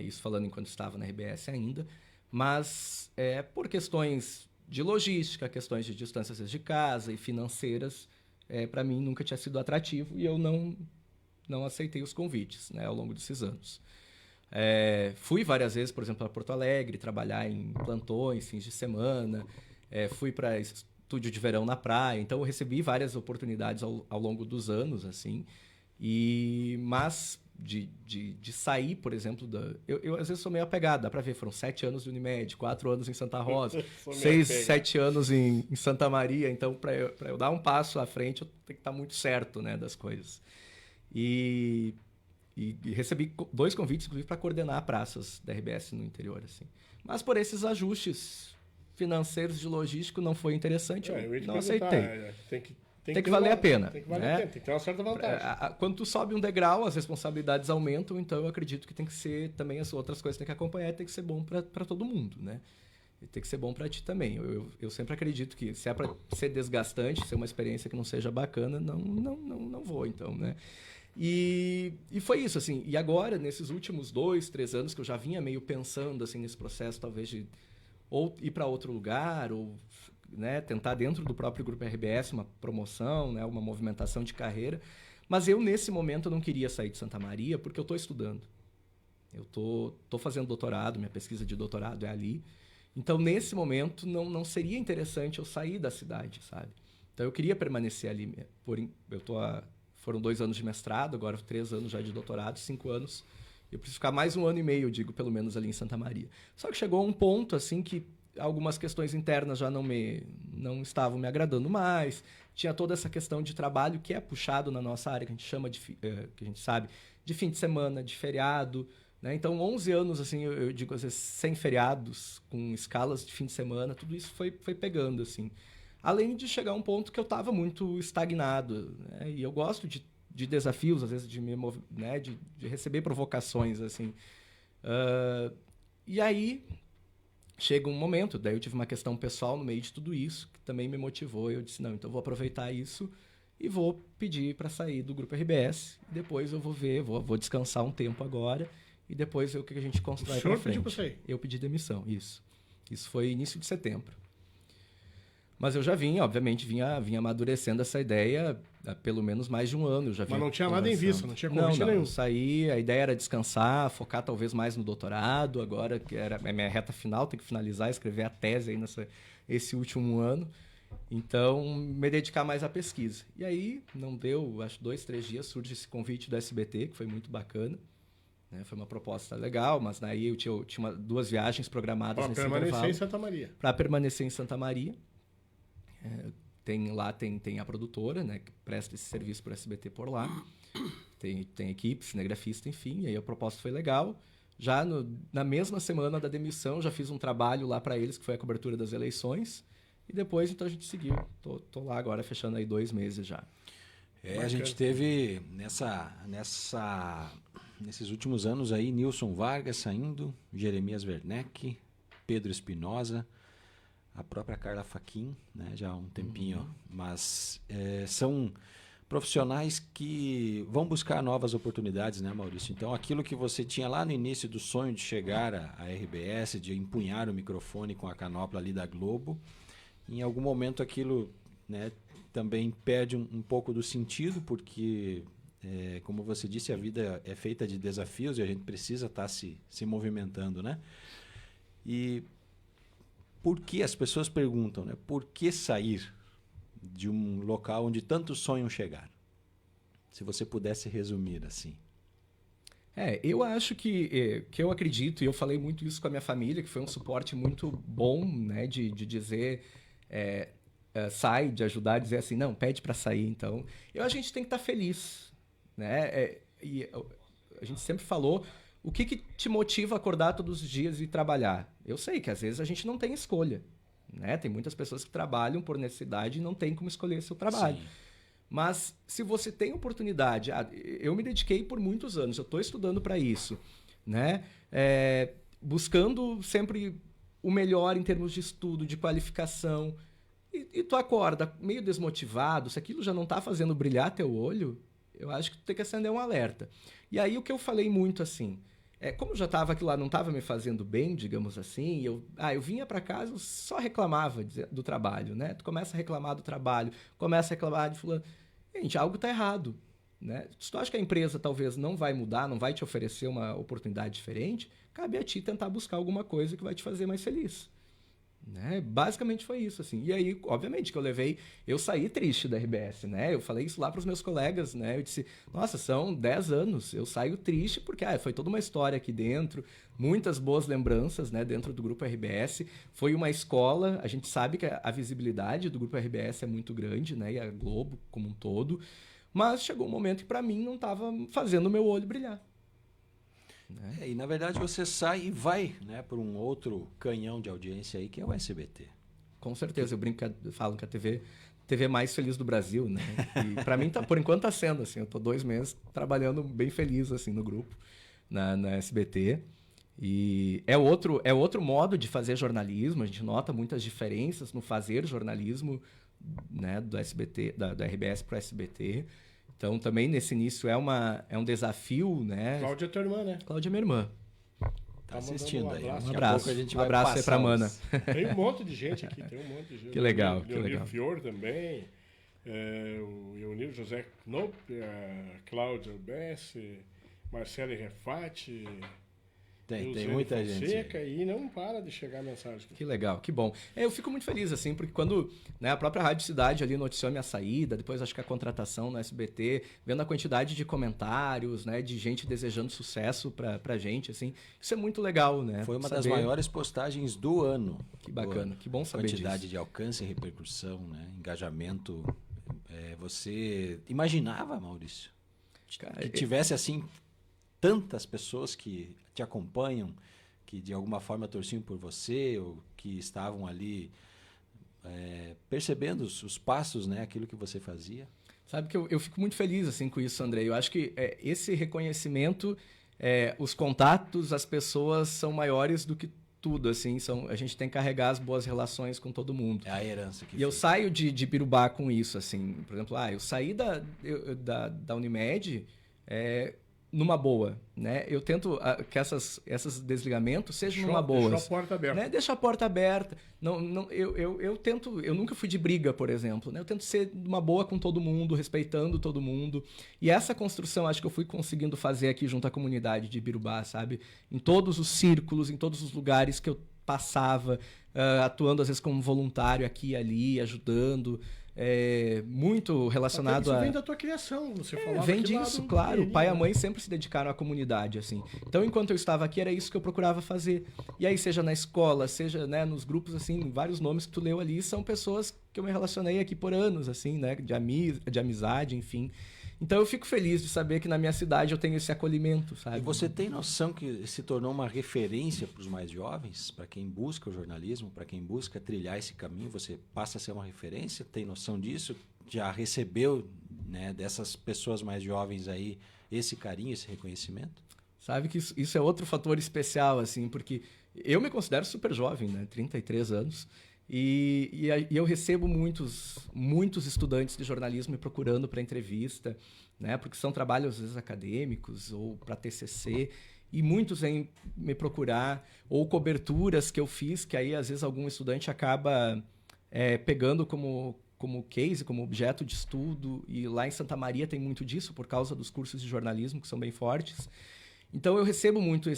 isso falando enquanto estava na RBS ainda, mas por questões de logística, questões de distâncias de casa e financeiras, para mim nunca tinha sido atrativo e eu não aceitei os convites, né, ao longo desses anos. Fui várias vezes, por exemplo, para Porto Alegre, trabalhar em plantões, fins de semana, fui para estúdio de verão na praia, então eu recebi várias oportunidades ao longo dos anos, assim, mas de sair, por exemplo, eu às vezes sou meio apegado, dá para ver, foram 7 anos de Unimed, 4 anos em Santa Rosa, 7 anos em Santa Maria, então para eu dar um passo à frente eu tenho que estar muito certo, né, das coisas. E recebi 2 convites, inclusive, para coordenar praças da RBS no interior, assim. Mas por esses ajustes financeiros de logístico não foi interessante, eu não aceitei. Tem que valer a pena. Tem que valer a pena, tem que ter uma certa vantagem. Quando tu sobe um degrau, as responsabilidades aumentam, então eu acredito que tem que ser também as outras coisas que tem que acompanhar, tem que ser bom para todo mundo, né? E tem que ser bom para ti também. Eu sempre acredito que se é para ser desgastante, ser uma experiência que não seja bacana, não vou, então, né? E foi isso, assim. E agora, nesses últimos 2, 3 anos que eu já vinha meio pensando assim nesse processo, talvez de ou ir para outro lugar, ou, né, tentar dentro do próprio Grupo RBS uma promoção, né, uma movimentação de carreira. Mas eu, nesse momento, não queria sair de Santa Maria porque eu estou estudando. Eu tô fazendo doutorado, minha pesquisa de doutorado é ali. Então, nesse momento, não seria interessante eu sair da cidade, sabe? Então, eu queria permanecer ali. Foram 2 anos de mestrado, agora 3 anos já de doutorado, 5 anos. Eu preciso ficar mais 1 ano e meio, eu digo, pelo menos ali em Santa Maria. Só que chegou a um ponto, assim, que algumas questões internas já não estavam me agradando mais. Tinha toda essa questão de trabalho que é puxado na nossa área, que a gente chama que a gente sabe, de fim de semana, de feriado, né? Então, 11 anos, assim, eu digo, às vezes, sem feriados, com escalas de fim de semana, tudo isso foi pegando, assim. Além de chegar a um ponto que eu estava muito estagnado, né? E eu gosto de desafios, às vezes, né? de receber provocações, assim. E aí, chega um momento, daí eu tive uma questão pessoal no meio de tudo isso, que também me motivou, e eu disse, não, então vou aproveitar isso e vou pedir para sair do Grupo RBS, e depois eu vou descansar um tempo agora, e depois ver o que a gente constrói para frente. O senhor pediu para sair? Eu pedi demissão, isso. Isso foi início de setembro. Mas eu já obviamente, vinha amadurecendo essa ideia há pelo menos mais de 1 ano. Mas não tinha nada em vista, não tinha convite nenhum. Não, saí, a ideia era descansar, focar talvez mais no doutorado, agora que era a minha reta final, tem que finalizar, escrever a tese aí esse último ano. Então, me dedicar mais à pesquisa. E aí, não deu, acho 2, 3 dias, surge esse convite do SBT, que foi muito bacana. Né? Foi uma proposta legal, mas daí eu tinha 2 viagens programadas nesse intervalo. Para permanecer em Santa Maria. Para permanecer em Santa Maria. Tem a produtora, né, que presta esse serviço para o SBT por lá. Tem equipe, cinegrafista, enfim. E aí a proposta foi legal. Já na mesma semana da demissão, já fiz um trabalho lá para eles, que foi a cobertura das eleições. E depois, então, a gente seguiu. Tô lá agora, fechando aí 2 meses já. A gente teve nesses últimos anos aí, Nilson Vargas saindo, Jeremias Werneck, Pedro Espinosa, a própria Carla Fachin, né, já há um tempinho, mas são profissionais que vão buscar novas oportunidades, né, Maurício? Então, aquilo que você tinha lá no início do sonho de chegar à RBS, de empunhar o microfone com a canopla ali da Globo, em algum momento aquilo, né, também perde um pouco do sentido, porque, como você disse, a vida é feita de desafios e a gente precisa estar se movimentando, né? E por que as pessoas perguntam, né? Por que sair de um local onde tantos sonham chegar? Se você pudesse resumir assim. Eu acho que eu acredito, e eu falei muito isso com a minha família, que foi um suporte muito bom, né? De dizer, sai, de ajudar, dizer assim, não, pede para sair. Então, a gente tem que estar feliz, né? E a gente sempre falou, o que te motiva a acordar todos os dias e trabalhar? Eu sei que às vezes a gente não tem escolha, né? Tem muitas pessoas que trabalham por necessidade e não tem como escolher seu trabalho. Sim. Mas se você tem oportunidade, eu me dediquei por muitos anos, eu estou estudando para isso, né? Buscando sempre o melhor em termos de estudo, de qualificação, e tu acorda meio desmotivado, se aquilo já não está fazendo brilhar teu olho, eu acho que tu tem que acender um alerta. E aí o que eu falei muito assim, como eu já estava aquilo lá, não estava me fazendo bem, digamos assim, eu vinha para casa, eu só reclamava do trabalho, né? Tu começa a reclamar do trabalho, começa a reclamar de fulano. Gente, algo está errado, né? Se tu acha que a empresa talvez não vai mudar, não vai te oferecer uma oportunidade diferente, cabe a ti tentar buscar alguma coisa que vai te fazer mais feliz. Né? Basicamente foi isso, assim. E aí, obviamente, que eu saí triste da RBS, né? Eu falei isso lá para os meus colegas, né? Eu disse, nossa, são 10 anos, eu saio triste porque foi toda uma história aqui dentro, muitas boas lembranças, né? Dentro do Grupo RBS. Foi uma escola, a gente sabe que a visibilidade do Grupo RBS é muito grande, né? E a Globo como um todo, mas chegou um momento que para mim não estava fazendo o meu olho brilhar. Né? E na verdade você sai e vai, né, para um outro canhão de audiência aí que é o SBT. Com certeza, eu falo que a TV mais feliz do Brasil, né? E para mim por enquanto está sendo assim, eu tô 2 meses trabalhando bem feliz assim no grupo, na SBT. E é outro modo de fazer jornalismo, a gente nota muitas diferenças no fazer jornalismo, né, do SBT, da RBS para o SBT. Então, também, nesse início, é um desafio, né? Cláudia é tua irmã, né? Cláudia é minha irmã. Tá assistindo aí. Um abraço. Um abraço aí pra Mana. Tem um monte de gente aqui, tem um monte de gente. Que legal, que legal. Leonir Fior também, o Leonir José Knop, a Cláudia Bessi, Marcele Refati... Tem muita Fonseca, gente. E não para de chegar a mensagem. Que legal, que bom. Eu fico muito feliz, assim, porque quando, né, a própria Rádio Cidade ali noticiou a minha saída, depois acho que a contratação no SBT, vendo a quantidade de comentários, né, de gente desejando sucesso pra gente, assim, isso é muito legal, né? Foi uma das maiores postagens do ano. Que bacana, que bom saber quantidade disso. De alcance e repercussão, né, engajamento. Você imaginava, Maurício, que tivesse, assim, tantas pessoas que te acompanham, que de alguma forma torciam por você ou que estavam ali percebendo os passos, né, aquilo que você fazia? Sabe que eu fico muito feliz assim com isso, Andrei. Eu acho que esse reconhecimento, os contatos, as pessoas são maiores do que tudo, assim, a gente tem que carregar as boas relações com todo mundo. É a herança que eu saio de Birubá com isso, assim, por exemplo, eu saí da Unimed numa boa, né? Eu tento que esses desligamentos sejam numa boa. Deixa a porta aberta. Né? Deixa a porta aberta. Eu tento, eu nunca fui de briga, por exemplo, né? Eu tento ser numa boa com todo mundo, respeitando todo mundo. E essa construção acho que eu fui conseguindo fazer aqui junto à comunidade de Birubá, sabe? Em todos os círculos, em todos os lugares que eu passava, atuando às vezes como voluntário aqui e ali, ajudando. Muito relacionado isso vem da tua criação, você falava. Vem disso, claro. O pai e a mãe sempre se dedicaram à comunidade, assim. Então, enquanto eu estava aqui, era isso que eu procurava fazer. E aí, seja na escola, seja, né, nos grupos, assim, vários nomes que tu leu ali, são pessoas que eu me relacionei aqui por anos, assim, né, de amizade, enfim. Então, eu fico feliz de saber que na minha cidade eu tenho esse acolhimento, sabe? E você tem noção que se tornou uma referência para os mais jovens? Para quem busca o jornalismo, para quem busca trilhar esse caminho, você passa a ser uma referência? Tem noção disso? Já recebeu né, dessas pessoas mais jovens aí, esse carinho, esse reconhecimento? Sabe que isso é outro fator especial, assim, porque eu me considero super jovem, né? 33 anos. E eu recebo muitos estudantes de jornalismo me procurando para entrevista, né? Porque são trabalhos, às vezes, acadêmicos ou para TCC. E muitos vêm me procurar, ou coberturas que eu fiz, que aí, às vezes, algum estudante acaba pegando como case, como objeto de estudo. E lá em Santa Maria tem muito disso, por causa dos cursos de jornalismo, que são bem fortes. Então, eu recebo muito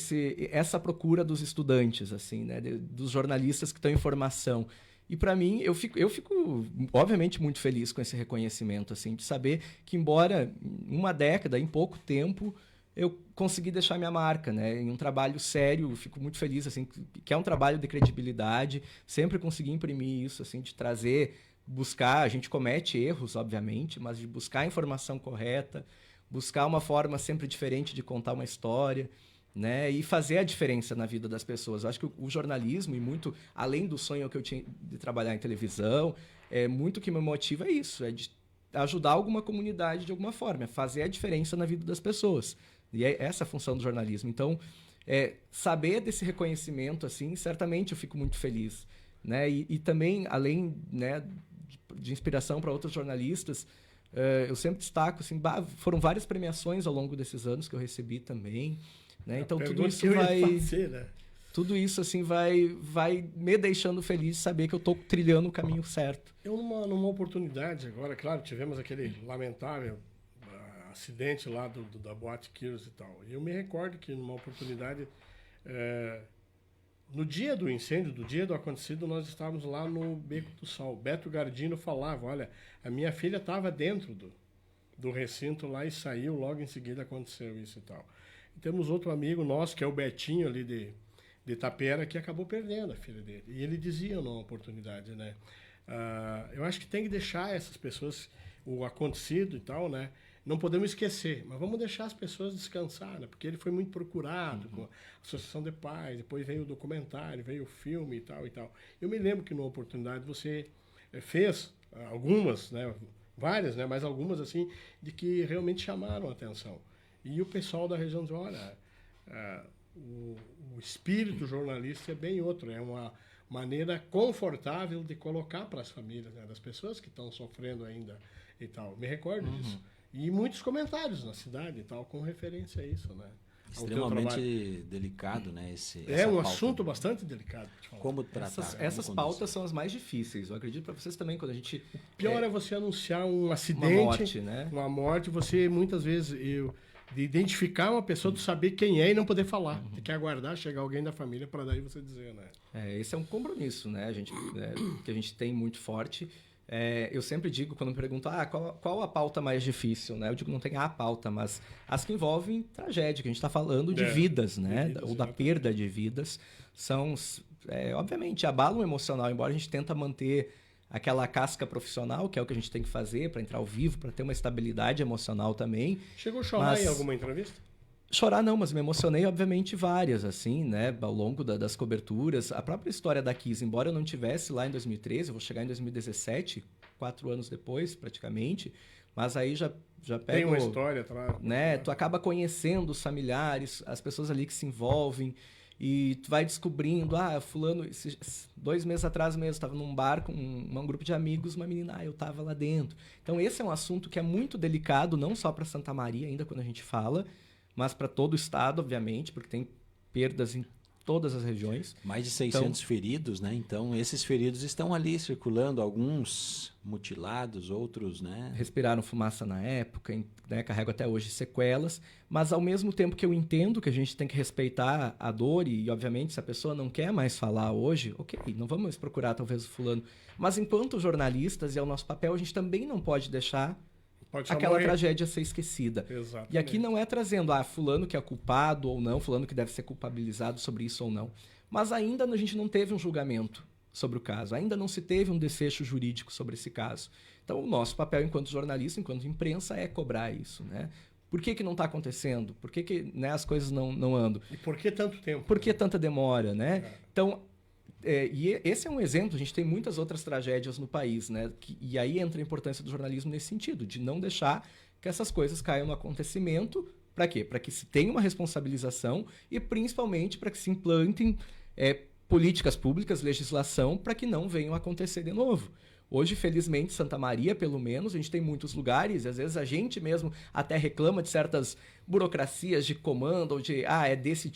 essa procura dos estudantes, assim, né? Dos jornalistas que estão em formação. E, para mim, eu fico, obviamente, muito feliz com esse reconhecimento, assim, de saber que, embora em uma década, em pouco tempo, eu consegui deixar minha marca, né? Em um trabalho sério, eu fico muito feliz, assim, que é um trabalho de credibilidade. Sempre consegui imprimir isso, assim, de buscar, a gente comete erros, obviamente, mas de buscar a informação correta, buscar uma forma sempre diferente de contar uma história, né? E fazer a diferença na vida das pessoas. Eu acho que o jornalismo, e muito além do sonho que eu tinha de trabalhar em televisão, muito que me motiva isso, é de ajudar alguma comunidade de alguma forma, fazer a diferença na vida das pessoas. E é essa a função do jornalismo. Então, saber desse reconhecimento, assim, certamente eu fico muito feliz, né? E também, além, né, de inspiração para outros jornalistas, eu sempre destaco, assim, foram várias premiações ao longo desses anos que eu recebi também, né? Então tudo isso tudo isso, assim, vai me deixando feliz de saber que eu estou trilhando o caminho certo. Eu numa oportunidade agora, claro, tivemos aquele lamentável acidente lá da Boate Kiros e tal. E eu me recordo que numa oportunidade, no dia do incêndio, do dia do acontecido, nós estávamos lá no Beco do Sal. Beto Gardino falava, olha, a minha filha estava dentro do recinto lá e saiu, logo em seguida aconteceu isso e tal. E temos outro amigo nosso, que é o Betinho ali de Itapera, que acabou perdendo a filha dele. E ele dizia numa oportunidade, né? Eu acho que tem que deixar essas pessoas, o acontecido e tal, né? Não podemos esquecer, mas vamos deixar as pessoas descansar, né? Porque ele foi muito procurado com a Associação de Pais, depois veio o documentário, veio o filme e tal e tal. Eu me lembro que numa oportunidade você fez algumas, né? Várias, né? Mas algumas, assim, de que realmente chamaram a atenção. E o pessoal da região diz, olha, o espírito jornalista é bem outro, é uma maneira confortável de colocar para as famílias, né? Das pessoas que estão sofrendo ainda e tal. Me recordo disso. E muitos comentários na cidade e tal, com referência a isso, né? Extremamente delicado, né? Um assunto bastante delicado. Como tratar? Essas pautas são as mais difíceis. Eu acredito para vocês também, quando a gente... O pior é você anunciar um acidente, uma morte, né? Uma morte, você muitas vezes... de identificar uma pessoa, de saber quem é e não poder falar. Tem que aguardar chegar alguém da família para daí você dizer, né? Esse é um compromisso, né? Que a gente tem muito forte. Eu sempre digo, quando me perguntam qual a pauta mais difícil, né? Eu digo, não tem a pauta, mas as que envolvem tragédia, que a gente está falando de vidas, né? Ou da perda de vidas, são, obviamente, abalam emocional, embora a gente tenta manter aquela casca profissional, que é o que a gente tem que fazer para entrar ao vivo, para ter uma estabilidade emocional também. Chegou a chorar em alguma entrevista? Chorar não, mas me emocionei, obviamente, várias, assim, né? Ao longo das coberturas. A própria história da Kiss, embora eu não tivesse lá em 2013, eu vou chegar em 2017, 4 anos depois, praticamente, mas aí já pego... Tem uma história atrás. Né? Tu acaba conhecendo os familiares, as pessoas ali que se envolvem, e tu vai descobrindo, fulano, 2 meses atrás mesmo, estava num bar com um grupo de amigos, uma menina, eu estava lá dentro. Então esse é um assunto que é muito delicado, não só para Santa Maria, ainda quando a gente fala, mas para todo o estado, obviamente, porque tem perdas em todas as regiões. Mais de 600 feridos, né? Então, esses feridos estão ali circulando, alguns mutilados, outros, né? Respiraram fumaça na época, né? Carrego até hoje sequelas, mas ao mesmo tempo que eu entendo que a gente tem que respeitar a dor e, obviamente, se a pessoa não quer mais falar hoje, ok, não vamos procurar talvez o fulano. Mas enquanto jornalistas, e é o nosso papel, a gente também não pode deixar aquela tragédia ser esquecida. Exatamente. E aqui não é trazendo, fulano que é culpado ou não, fulano que deve ser culpabilizado sobre isso ou não. Mas ainda a gente não teve um julgamento sobre o caso, ainda não se teve um desfecho jurídico sobre esse caso. Então, o nosso papel enquanto jornalista, enquanto imprensa, é cobrar isso, né? Por que não está acontecendo? Por que né, as coisas não andam? E por que tanto tempo? Por que tanta demora, né? Então, e esse é um exemplo, a gente tem muitas outras tragédias no país, né? E aí entra a importância do jornalismo nesse sentido, de não deixar que essas coisas caiam no acontecimento. Para quê? Para que se tenha uma responsabilização e principalmente para que se implantem políticas públicas, legislação, para que não venham a acontecer de novo. Hoje, felizmente, Santa Maria, pelo menos, a gente tem muitos lugares, e às vezes a gente mesmo até reclama de certas burocracias de comando, ou de, é desse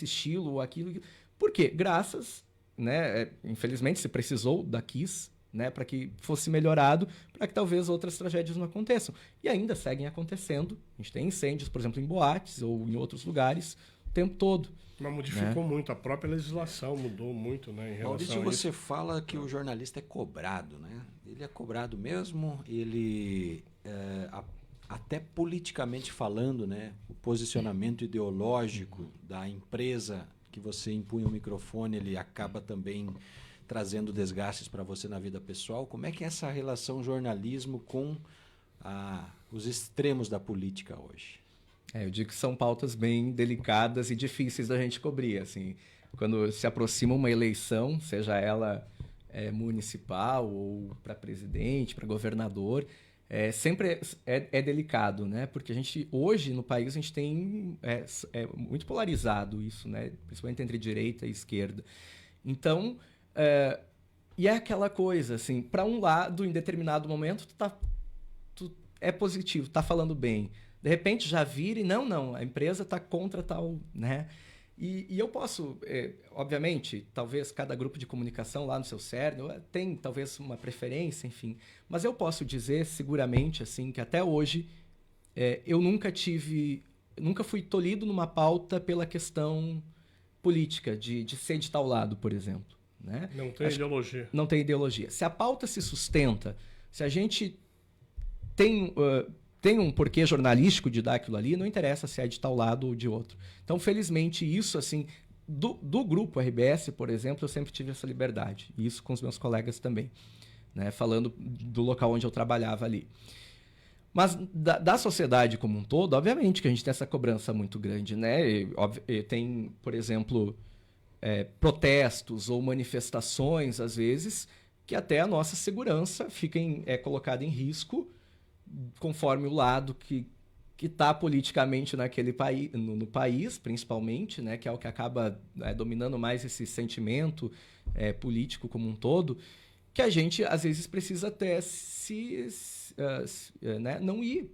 estilo ou aquilo. Por quê? Graças, né, infelizmente, se precisou da KISS, né, para que fosse melhorado, para que talvez outras tragédias não aconteçam. E ainda seguem acontecendo. A gente tem incêndios, por exemplo, em boates ou em outros lugares o tempo todo. Mas modificou muito, a própria legislação mudou muito, né, em relação Maurício, a você isso. fala que o jornalista é cobrado, né? Ele é cobrado mesmo, ele, até politicamente falando, né, o posicionamento ideológico da empresa que você impunha o microfone, ele acaba também trazendo desgastes para você na vida pessoal. Como é que é essa relação jornalismo com os extremos da política hoje? Eu digo que são pautas bem delicadas e difíceis da gente cobrir. Assim, quando se aproxima uma eleição, seja ela municipal ou para presidente, para governador, sempre é delicado, né? Porque a gente, hoje, no país, a gente tem muito polarizado isso, né? Principalmente entre direita e esquerda. Então, e é aquela coisa, assim, para um lado, em determinado momento, tu é positivo, tá falando bem. De repente já vira e não, a empresa está contra tal, né? E eu posso, obviamente, talvez cada grupo de comunicação lá no seu cerne tem talvez uma preferência, enfim. Mas eu posso dizer seguramente, assim, que até hoje eu nunca fui tolhido numa pauta pela questão política, de ser de tal lado, por exemplo. Né? Não tem ideologia. Não tem ideologia. Se a pauta se sustenta, se a gente tem um porquê jornalístico de dar aquilo ali, não interessa se é de tal lado ou de outro. Então, felizmente, isso, assim, do grupo RBS, por exemplo, eu sempre tive essa liberdade. E isso com os meus colegas também, né? Falando do local onde eu trabalhava ali. Mas da sociedade como um todo, obviamente que a gente tem essa cobrança muito grande, né? Tem, por exemplo, protestos ou manifestações, às vezes, que até a nossa segurança fica colocada em risco conforme o lado que está politicamente naquele país, no país, principalmente, né, que é o que acaba dominando mais esse sentimento político como um todo, que a gente, às vezes, precisa até né, não ir,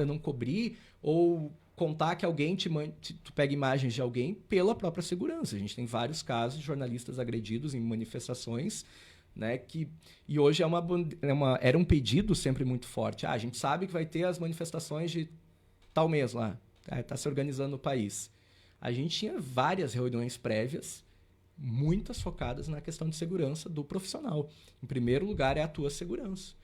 não cobrir, ou contar que alguém tu pega imagens de alguém pela própria segurança. A gente tem vários casos de jornalistas agredidos em manifestações, né, e hoje era um pedido sempre muito forte. A gente sabe que vai ter as manifestações de tal mês lá, está se organizando o país. A gente tinha várias reuniões prévias, muitas focadas na questão de segurança do profissional. Em primeiro lugar é a tua segurança.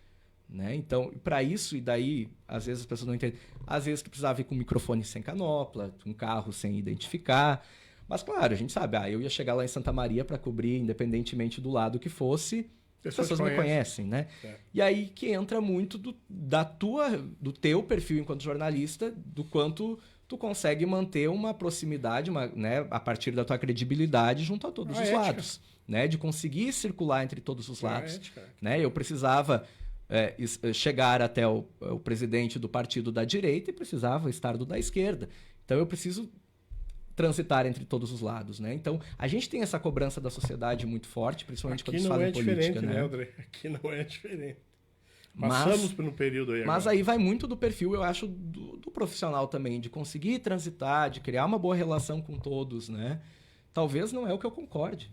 Né? Então, para isso, e daí, às vezes as pessoas não entendem, às vezes tu precisava ir com um microfone sem canopla, um carro sem identificar. Mas, claro, a gente sabe, eu ia chegar lá em Santa Maria para cobrir, independentemente do lado que fosse, as pessoas me conhecem, né? E aí que entra muito do teu perfil enquanto jornalista, do quanto tu consegue manter uma proximidade, né, a partir da tua credibilidade junto a todos os lados, né? De conseguir circular entre todos os lados. Né? Eu precisava chegar até o presidente do partido da direita e precisava estar do da esquerda. Então eu preciso transitar entre todos os lados, né? Então, a gente tem essa cobrança da sociedade muito forte, principalmente quando se fala em política. Aqui não é diferente, né, André? Aqui não é diferente. Passamos por um período aí Mas agora. aí vai muito do perfil, eu acho, do profissional também, de conseguir transitar, de criar uma boa relação com todos, né? Talvez não é o que eu concorde,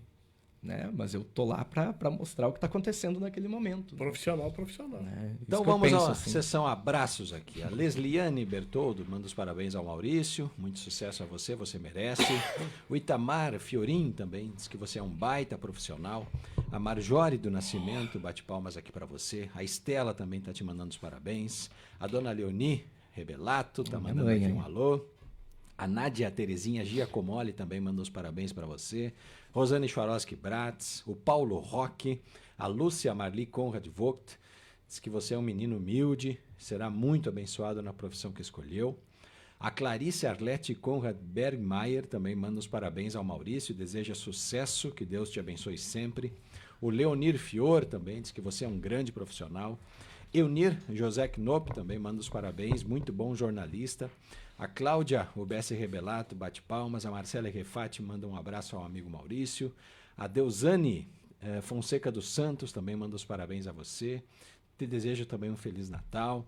né? Mas eu tô lá para mostrar o que está acontecendo naquele momento. Profissional. Né? Então vamos à sessão abraços aqui. A Lesliane Bertoldo manda os parabéns ao Maurício. Muito sucesso a você, você merece. O Itamar Fiorin também diz que você é um baita profissional. A Marjore do Nascimento bate palmas aqui para você. A Estela também está te mandando os parabéns. A dona Leoni Rebelato está mandando aqui um alô. A Nádia Terezinha Giacomoli também manda os parabéns para você. Rosane Schwarowski Bratz, o Paulo Roque, a Lúcia Marli Conrad Vogt, diz que você é um menino humilde, será muito abençoado na profissão que escolheu. A Clarice Arlete Conrad Bergmeier também manda os parabéns ao Maurício, deseja sucesso, que Deus te abençoe sempre. O Leonir Fior também diz que você é um grande profissional. Eunir José Knop também manda os parabéns, muito bom jornalista. A Cláudia UBS Rebelato bate palmas. A Marcela Refati manda um abraço ao amigo Maurício. A Deusane Fonseca dos Santos também manda os parabéns a você. Te desejo também um Feliz Natal.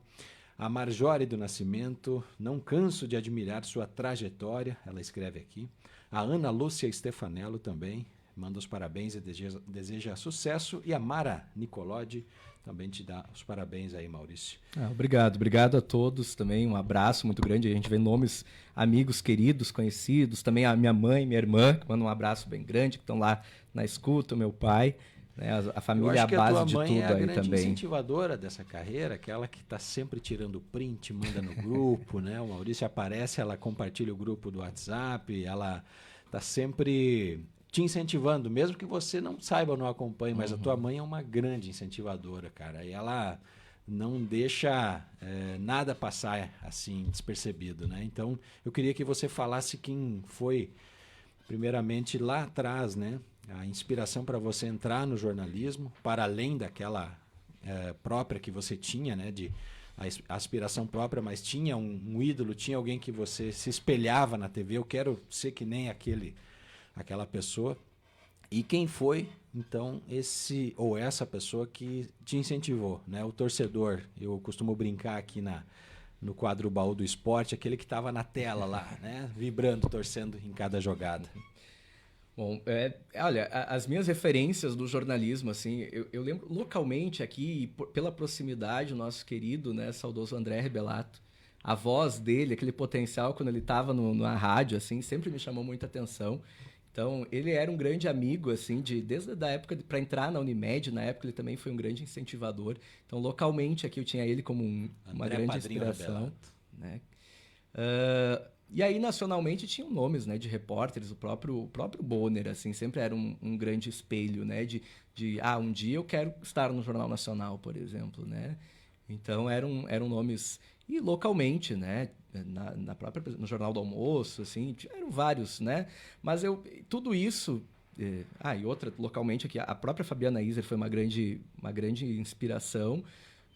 A Marjore do Nascimento, não canso de admirar sua trajetória, ela escreve aqui. A Ana Lúcia Stefanello também manda os parabéns e deseja sucesso. E a Mara Nicolodi também te dá os parabéns aí, Maurício. Obrigado a todos também, um abraço muito grande. A gente vê nomes, amigos queridos, conhecidos, também a minha mãe, minha irmã, que mandam um abraço bem grande, que estão lá na escuta, o meu pai. A família é a base de tudo aí também. Eu acho que a tua mãe é a grande incentivadora dessa carreira, aquela que está sempre tirando print, manda no grupo, né? O Maurício aparece, ela compartilha o grupo do WhatsApp, ela está sempre te incentivando, mesmo que você não saiba ou não acompanhe, mas a tua mãe é uma grande incentivadora, cara, e ela não deixa nada passar assim despercebido, né? Então, eu queria que você falasse quem foi, primeiramente, lá atrás, né? A inspiração para você entrar no jornalismo, para além daquela própria que você tinha, né? A aspiração própria, mas tinha um ídolo, tinha alguém que você se espelhava na TV. Eu quero ser que nem aquela pessoa. E quem foi, então, esse ou essa pessoa que te incentivou, né? O torcedor. Eu costumo brincar aqui no quadro Baú do Esporte, aquele que estava na tela lá, né? Vibrando, torcendo em cada jogada. Bom, olha, as minhas referências do jornalismo, assim, eu lembro localmente aqui, pela proximidade, o nosso querido, né, saudoso André Rebelato, a voz dele, aquele potencial quando ele estava na rádio, assim, sempre me chamou muita atenção. Então, ele era um grande amigo, assim, desde a época para entrar na Unimed, na época ele também foi um grande incentivador. Então, localmente aqui eu tinha ele como uma grande inspiração, né? E aí, nacionalmente, tinham nomes, né, de repórteres, o próprio Bonner, assim, sempre era um grande espelho, né, um dia eu quero estar no Jornal Nacional, por exemplo, né? Então, eram nomes... E localmente, né, no Jornal do Almoço, assim, eram vários, né? Mas tudo isso... e outra, localmente aqui, a própria Fabiana Iser foi uma grande inspiração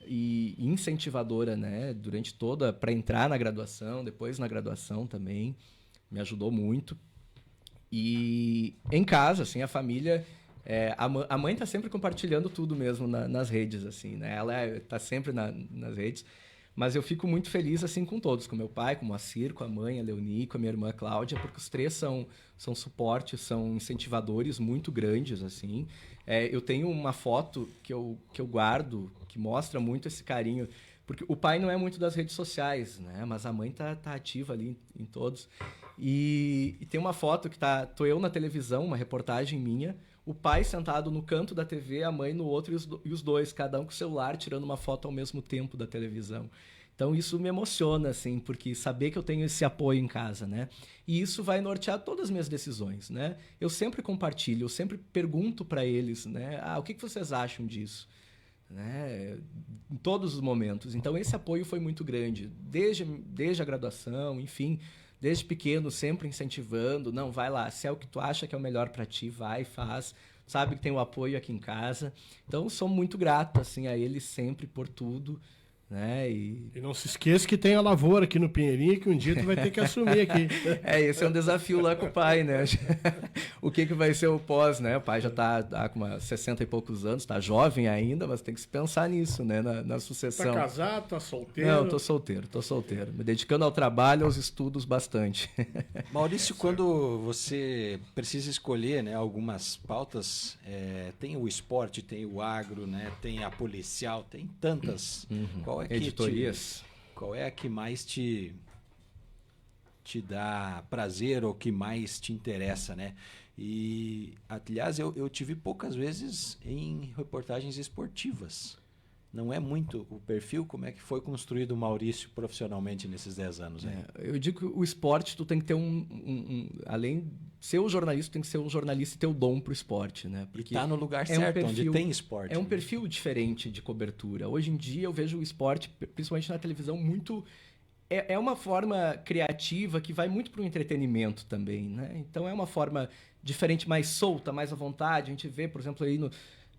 e incentivadora, né, durante toda, para entrar na graduação, depois na graduação também, me ajudou muito. E em casa, assim, a família, a mãe está sempre compartilhando tudo mesmo nas redes, assim, né, ela está sempre nas redes, mas eu fico muito feliz, assim, com todos, com meu pai, com o Moacir, com a mãe, a Leoni, com a minha irmã Cláudia, porque os três são suportes, são incentivadores muito grandes, assim. Eu tenho uma foto que eu guardo, que mostra muito esse carinho, porque o pai não é muito das redes sociais, né? Mas a mãe tá ativa ali em todos. E tem uma foto que tô eu na televisão, uma reportagem minha, o pai sentado no canto da TV, a mãe no outro e os dois, cada um com o celular, tirando uma foto ao mesmo tempo da televisão. Então, isso me emociona, assim, porque saber que eu tenho esse apoio em casa, né? E isso vai nortear todas as minhas decisões, né? Eu sempre compartilho, eu sempre pergunto para eles, né? O que vocês acham disso? Né? Em todos os momentos. Então, esse apoio foi muito grande, desde a graduação, enfim, desde pequeno, sempre incentivando. Não, vai lá, se é o que tu acha que é o melhor para ti, vai, faz. Sabe que tem o apoio aqui em casa. Então, sou muito grato, assim, a eles sempre por tudo. Né? E não se esqueça que tem a lavoura aqui no Pinheirinho, que um dia tu vai ter que assumir aqui. Esse é um desafio lá com o pai, né? O que vai ser o pós, né? O pai já tá com 60 e poucos anos, tá jovem ainda, mas tem que se pensar nisso, né? Na sucessão. Tá casado, tá solteiro? Não, tô solteiro. Me dedicando ao trabalho, aos estudos bastante. Maurício, quando você precisa escolher, né, algumas pautas, tem o esporte, tem o agro, né, tem a policial, tem tantas... Qual é editorias. Qual é a que mais te dá prazer ou que mais te interessa, né? E, aliás, eu te vi poucas vezes em reportagens esportivas. Não é muito o perfil, como é que foi construído o Maurício profissionalmente nesses 10 anos? Eu digo que o esporte, tu tem que ter além de ser um jornalista, tem que ser um jornalista e ter o dom pro esporte, né? Porque tá no lugar certo, onde tem esporte. É um perfil diferente de cobertura. Hoje em dia eu vejo o esporte, principalmente na televisão, muito É uma forma criativa que vai muito para o entretenimento também, né? Então é uma forma diferente, mais solta, mais à vontade. A gente vê, por exemplo, aí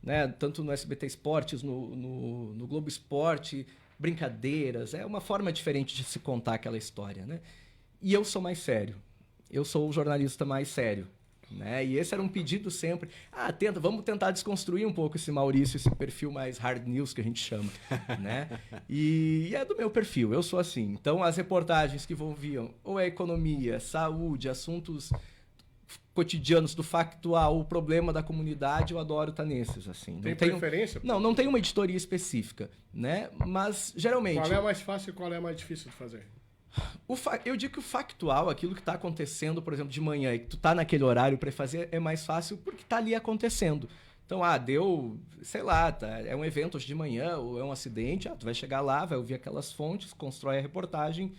né, tanto no SBT Esportes, no Globo Esporte, brincadeiras. É uma forma diferente de se contar aquela história, né? E eu sou mais sério. Eu sou o jornalista mais sério. Né? E esse era um pedido sempre. Vamos tentar desconstruir um pouco esse Maurício, esse perfil mais hard news que a gente chama. Né? E é do meu perfil, eu sou assim. Então, as reportagens que envolviam ou a economia, saúde, assuntos cotidianos do factual, o problema da comunidade, eu adoro estar nesses. Assim. Tem preferência? Não tem uma editoria específica. Né? Mas, geralmente... Qual é a mais fácil e qual é a mais difícil de fazer? Eu digo que o factual, aquilo que está acontecendo, por exemplo, de manhã, e que tu tá naquele horário para fazer, é mais fácil porque está ali acontecendo. Então, deu, sei lá, é um evento hoje de manhã, ou é um acidente, tu vai chegar lá, vai ouvir aquelas fontes, constrói a reportagem,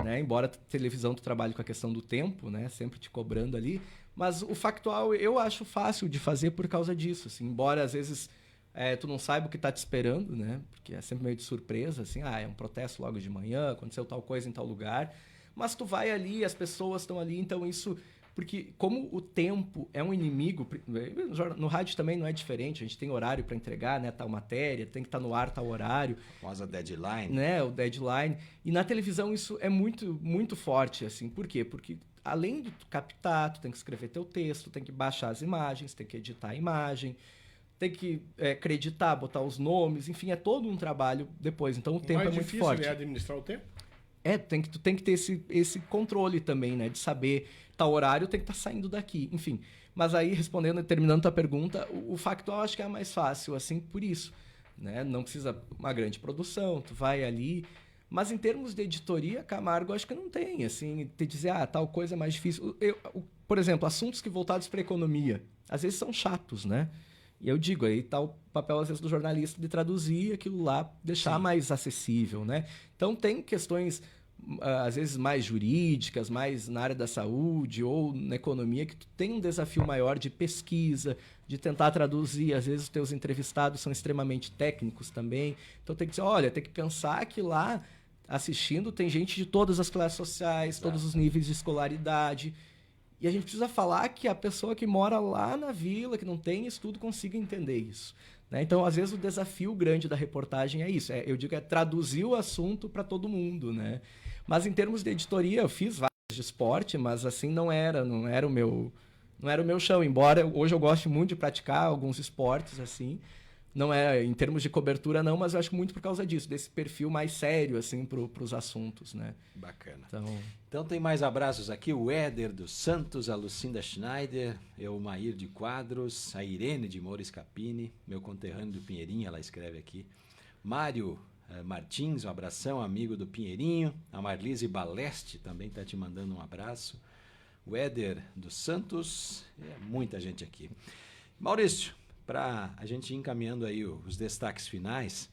né? Embora a televisão tu trabalhe com a questão do tempo, né? Sempre te cobrando ali. Mas o factual eu acho fácil de fazer por causa disso, assim. Embora às vezes tu não saiba o que está te esperando, né? Porque é sempre meio de surpresa, assim, é um protesto logo de manhã, aconteceu tal coisa em tal lugar. Mas tu vai ali, as pessoas estão ali, então isso... Porque como o tempo é um inimigo, no rádio também não é diferente, a gente tem horário para entregar, né, tal matéria, tem que estar no ar tal horário. A famosa deadline. Né, o deadline. E na televisão isso é muito, muito forte, assim. Por quê? Porque além de tu captar, tu tem que escrever teu texto, tem que baixar as imagens, tem que editar a imagem, tem que acreditar, botar os nomes, enfim, é todo um trabalho depois. Então o tempo é muito forte. Mais difícil é administrar o tempo? Tu tem que ter esse controle também, né? De saber tal horário tem que estar saindo daqui, enfim. Mas aí, terminando tua pergunta, o factual acho que é a mais fácil, assim, por isso. Né? Não precisa uma grande produção, tu vai ali. Mas em termos de editoria, Camargo, acho que não tem, assim, te dizer, tal coisa é mais difícil. Por exemplo, assuntos que voltados para a economia, às vezes são chatos, né? E eu digo, aí tá o papel, às vezes, do jornalista de traduzir aquilo lá, deixar mais acessível, né? Então, tem questões, às vezes, mais jurídicas, mais na área da saúde ou na economia, que tu tem um desafio maior de pesquisa, de tentar traduzir. Às vezes, os teus entrevistados são extremamente técnicos também. Então, tem que dizer, olha, tem que pensar que lá, assistindo, tem gente de todas as classes sociais, todos os níveis de escolaridade. E a gente precisa falar que a pessoa que mora lá na vila, que não tem estudo, consiga entender isso. Né? Então, às vezes, o desafio grande da reportagem é isso. Eu digo, traduzir o assunto para todo mundo. Né? Mas, em termos de editoria, eu fiz várias de esporte, mas assim não era o meu chão. Embora hoje eu goste muito de praticar alguns esportes, assim. Não é em termos de cobertura, não, mas eu acho muito por causa disso, desse perfil mais sério, assim, para os assuntos, né? Bacana. Então tem mais abraços aqui, o Éder dos Santos, a Lucinda Schneider, o Maír de Quadros, a Irene de Moura Scapini, meu conterrâneo do Pinheirinho, ela escreve aqui. Mário Martins, um abração, amigo do Pinheirinho. A Marlise Baleste também está te mandando um abraço. O Éder dos Santos, muita gente aqui. Maurício, para a gente ir encaminhando aí os destaques finais,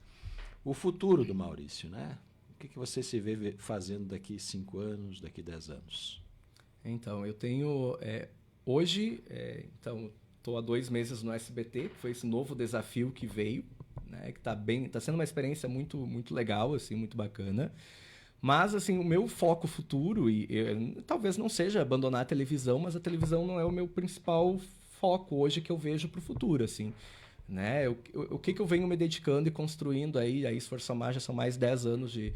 o futuro do Maurício, né? O que você se vê fazendo daqui 5 anos, daqui 10 anos? Então, eu tenho... hoje, estou há 2 meses no SBT, que foi esse novo desafio que veio, né? Que tá sendo uma experiência muito, muito legal, assim, muito bacana. Mas, assim, o meu foco futuro, talvez não seja abandonar a televisão, mas a televisão não é o meu principal foco hoje que eu vejo para o futuro, assim, né? O que eu venho me dedicando e construindo aí se for somar, já são mais 10 anos de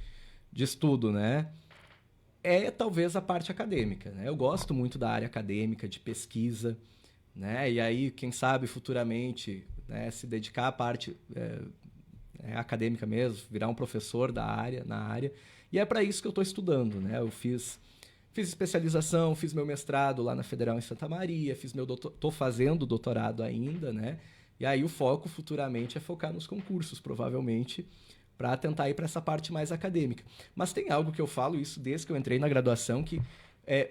estudo, né? É talvez a parte acadêmica, né? Eu gosto muito da área acadêmica, de pesquisa, né? E aí, quem sabe, futuramente, né, se dedicar à parte acadêmica mesmo, virar um professor na área. E é para isso que eu estou estudando, né? Eu fiz especialização, fiz meu mestrado lá na Federal em Santa Maria, tô fazendo doutorado ainda, né? E aí o foco futuramente é focar nos concursos, provavelmente, para tentar ir para essa parte mais acadêmica. Mas tem algo que eu falo isso desde que eu entrei na graduação, que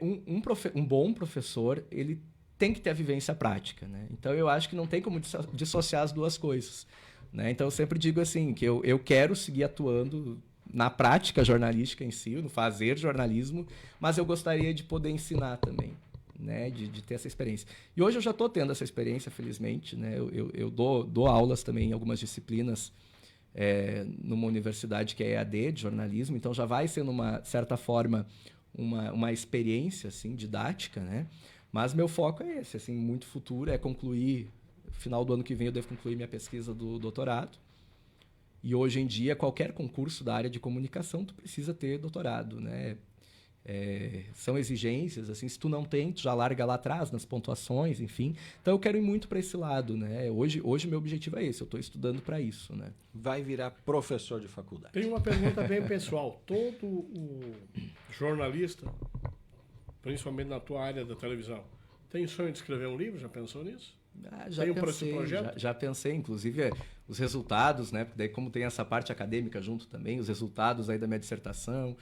um bom professor, ele tem que ter a vivência prática, né? Então eu acho que não tem como dissociar as duas coisas, né? Então eu sempre digo assim, que eu quero seguir atuando na prática jornalística em si, no fazer jornalismo, mas eu gostaria de poder ensinar também, né? De ter essa experiência. E hoje eu já estou tendo essa experiência, felizmente, né? Eu dou aulas também em algumas disciplinas numa universidade que é EAD, de jornalismo, então já vai ser, numa certa forma, uma experiência assim, didática, né? Mas meu foco é esse, assim, muito futuro, é concluir, final do ano que vem eu devo concluir minha pesquisa do doutorado. E hoje em dia, qualquer concurso da área de comunicação, tu precisa ter doutorado, né? São exigências, assim, se tu não tem, tu já larga lá atrás nas pontuações, enfim. Então eu quero ir muito para esse lado, né? Hoje meu objetivo é esse, eu estou estudando para isso, né? Vai virar professor de faculdade. Tem uma pergunta bem pessoal. Todo o jornalista, principalmente na tua área da televisão, tem sonho de escrever um livro? Já pensou nisso? Já tem pensei, projeto? já pensei, inclusive os resultados, né? Porque daí como tem essa parte acadêmica junto também, os resultados aí da minha dissertação,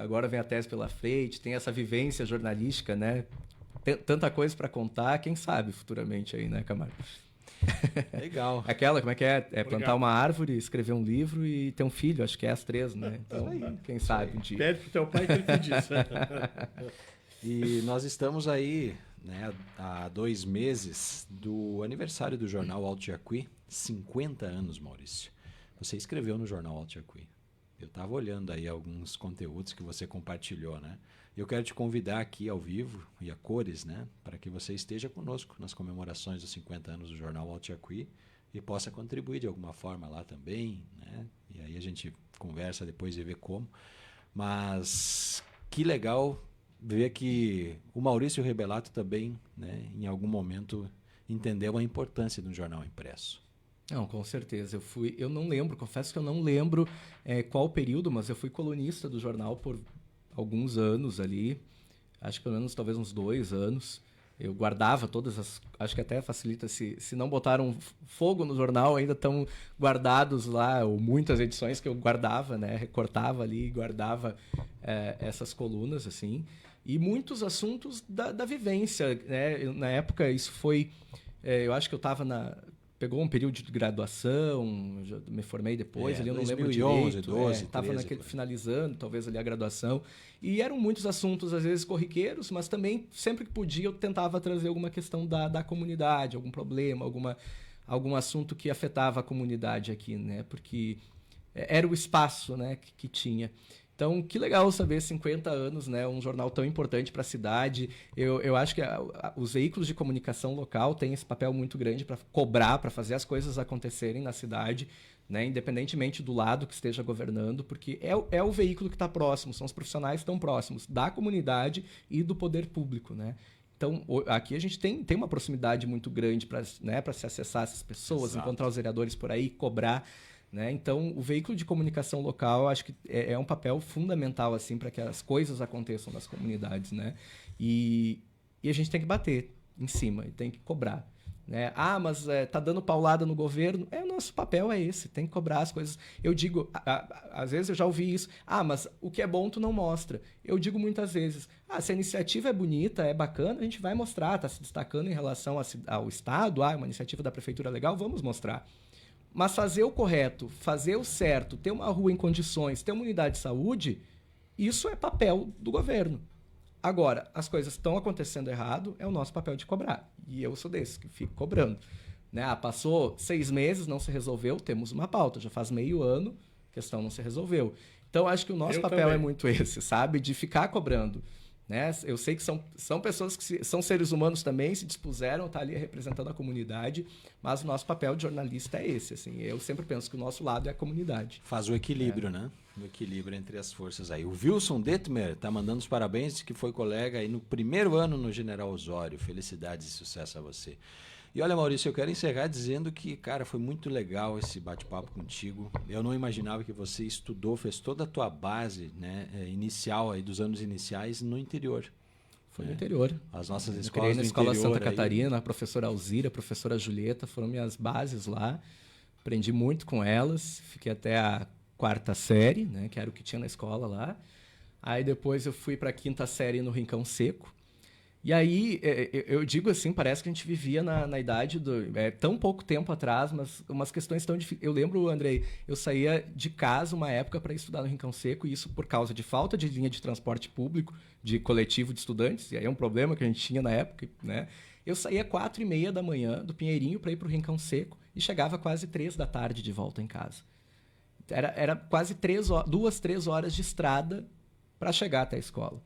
agora vem a tese pela frente, tem essa vivência jornalística, né? Tanta coisa para contar, quem sabe futuramente aí, né, Camargo? Legal. Aquela, como é que é? É plantar uma árvore, escrever um livro e ter um filho, acho que é as três, né? Então, quem sabe um dia. Pede pro teu pai que ele te diz. E nós estamos aí, né, há 2 meses do aniversário do jornal Alto Jacuí, 50 anos, Maurício. Você escreveu no jornal Alto Jacuí. Eu estava olhando aí alguns conteúdos que você compartilhou, né? Eu quero te convidar aqui ao vivo e a cores, né, para que você esteja conosco nas comemorações dos 50 anos do jornal Alto Jacuí e possa contribuir de alguma forma lá também, né? E aí a gente conversa depois e vê como. Mas que legal ver que o Maurício Rebelato também, né, em algum momento entendeu a importância de um jornal impresso. Não, com certeza. Eu não lembro, confesso que eu não lembro qual período, mas eu fui colunista do jornal por alguns anos ali, acho que pelo menos talvez uns 2 anos. Eu guardava todas as... Acho que até facilita, se não botaram fogo no jornal, ainda estão guardados lá, ou muitas edições que eu guardava, né? Recortava ali e guardava essas colunas, assim. E muitos assuntos da vivência, né? Na época, isso foi... eu acho que eu estava pegou um período de graduação, já me formei depois, ali eu não lembro 2011, direito. 12, Estava 13, finalizando, talvez ali a graduação. E eram muitos assuntos, às vezes, corriqueiros, mas também, sempre que podia, eu tentava trazer alguma questão da comunidade, algum problema, algum assunto que afetava a comunidade aqui, né? Porque era o espaço, né, que tinha. Então, que legal saber 50 anos, né? Um jornal tão importante para a cidade. Eu acho que os veículos de comunicação local têm esse papel muito grande para cobrar, para fazer as coisas acontecerem na cidade, né? Independentemente do lado que esteja governando, porque é o veículo que está próximo, são os profissionais que estão próximos da comunidade e do poder público, né? Então, aqui a gente tem uma proximidade muito grande para, né, para se acessar essas pessoas, Exato. encontrar os vereadores por aí, cobrar, né? Então, o veículo de comunicação local, eu acho que é um papel fundamental assim, para que as coisas aconteçam nas comunidades, né? E a gente tem que bater em cima, e tem que cobrar, né? Ah, mas tá dando paulada no governo. O nosso papel é esse, tem que cobrar as coisas. Eu digo, às vezes eu já ouvi isso. Ah, mas o que é bom tu não mostra. Eu digo muitas vezes, se a iniciativa é bonita, é bacana, a gente vai mostrar, está se destacando em relação ao Estado, uma iniciativa da prefeitura legal, vamos mostrar. Mas fazer o correto, fazer o certo, ter uma rua em condições, ter uma unidade de saúde, isso é papel do governo. Agora, as coisas estão acontecendo errado, é o nosso papel de cobrar. E eu sou desse, que fico cobrando. Né? Passou 6 meses, não se resolveu, temos uma pauta. Já faz meio ano, a questão não se resolveu. Então, acho que o nosso papel é muito esse, sabe? De ficar cobrando. Né? Eu sei que são pessoas que são seres humanos também, se dispuseram a estar ali representando a comunidade, mas o nosso papel de jornalista é esse. Assim, eu sempre penso que o nosso lado é a comunidade. Faz o equilíbrio, né? O equilíbrio entre as forças aí. O Wilson Detmer está mandando os parabéns, que foi colega aí no primeiro ano no General Osório. Felicidades e sucesso a você. E olha, Maurício, eu quero encerrar dizendo que, cara, foi muito legal esse bate-papo contigo. Eu não imaginava que você estudou, fez toda a tua base, né, inicial, aí, dos anos iniciais no interior. Foi no interior. As nossas eu escolas na do Escola interior Santa Catarina, aí. a professora Alzira, a professora Julieta, foram minhas bases lá. Aprendi muito com elas. Fiquei até a 4ª série, né, que era o que tinha na escola lá. Aí depois eu fui para a 5ª série no Rincão Seco. E aí, eu digo assim, parece que a gente vivia na idade tão pouco tempo atrás, mas umas questões tão difíceis. Eu lembro, Andrei, eu saía de casa uma época para estudar no Rincão Seco, e isso por causa de falta de linha de transporte público, de coletivo de estudantes, e aí é um problema que a gente tinha na época, né? Eu saía 4h30 da manhã do Pinheirinho para ir para o Rincão Seco e chegava quase 3 da tarde de volta em casa. era quase 2, 3 horas de estrada para chegar até a escola,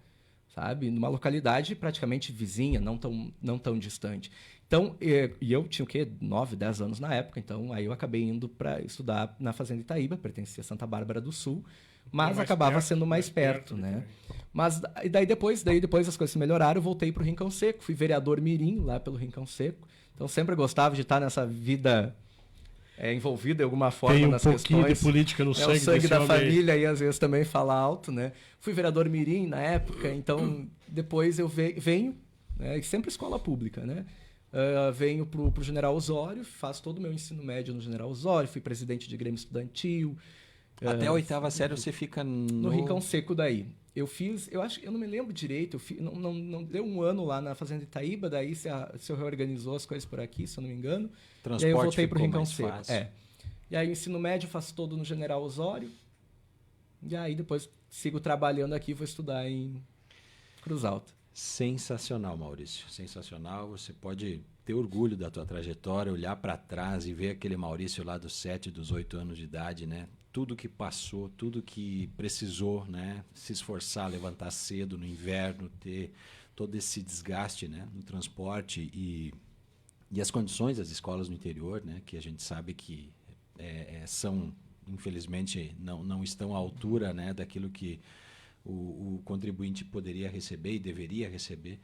sabe? Numa localidade praticamente vizinha, não tão distante. Então, e eu tinha o quê? 9, 10 anos na época, então aí eu acabei indo para estudar na Fazenda Itaíba, pertencia a Santa Bárbara do Sul, mas acabava sendo mais perto, né? Mas daí depois as coisas se melhoraram, eu voltei para o Rincão Seco, fui vereador mirim lá pelo Rincão Seco, então sempre gostava de estar nessa vida envolvido de alguma forma nas questões. Tem um pouquinho de política no sangue. O sangue da família e às vezes também fala alto, né? Fui vereador mirim na época, então depois eu venho, né? E sempre escola pública, né? Venho pro General Osório, faço todo o meu ensino médio no General Osório, fui presidente de Grêmio Estudantil. Até a 8ª série você fica no Rincão Seco daí. Eu não me lembro direito, não deu um ano lá na Fazenda Itaíba, daí se reorganizou as coisas por aqui, se eu não me engano. Transporte, e aí eu voltei pro Rincão Seco. Fácil. E aí o ensino médio eu faço todo no General Osório. E aí depois sigo trabalhando aqui, vou estudar em Cruz Alta. Sensacional, Maurício. Sensacional. Você pode ter orgulho da tua trajetória, olhar para trás e ver aquele Maurício lá dos 7, dos 8 anos de idade, né? Tudo que passou, tudo que precisou, né? Se esforçar, levantar cedo no inverno, ter todo esse desgaste, né? No transporte e as condições das escolas no interior, né? Que a gente sabe que são, infelizmente, não estão à altura, né? Daquilo que o contribuinte poderia receber e deveria receber.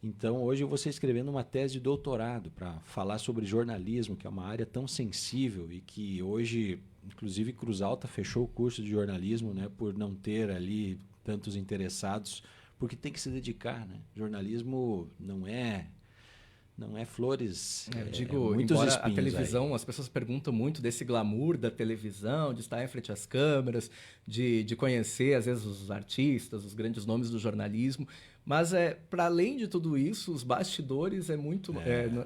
Então, hoje você escrevendo uma tese de doutorado para falar sobre jornalismo, que é uma área tão sensível e que hoje, inclusive, Cruz Alta fechou o curso de jornalismo, né, por não ter ali tantos interessados, porque tem que se dedicar, né? Jornalismo não é flores, eu digo, muitos embora espinhos a televisão, aí. as pessoas perguntam muito desse glamour da televisão, de estar em frente às câmeras, de conhecer, às vezes, os artistas, os grandes nomes do jornalismo, mas para além de tudo isso, os bastidores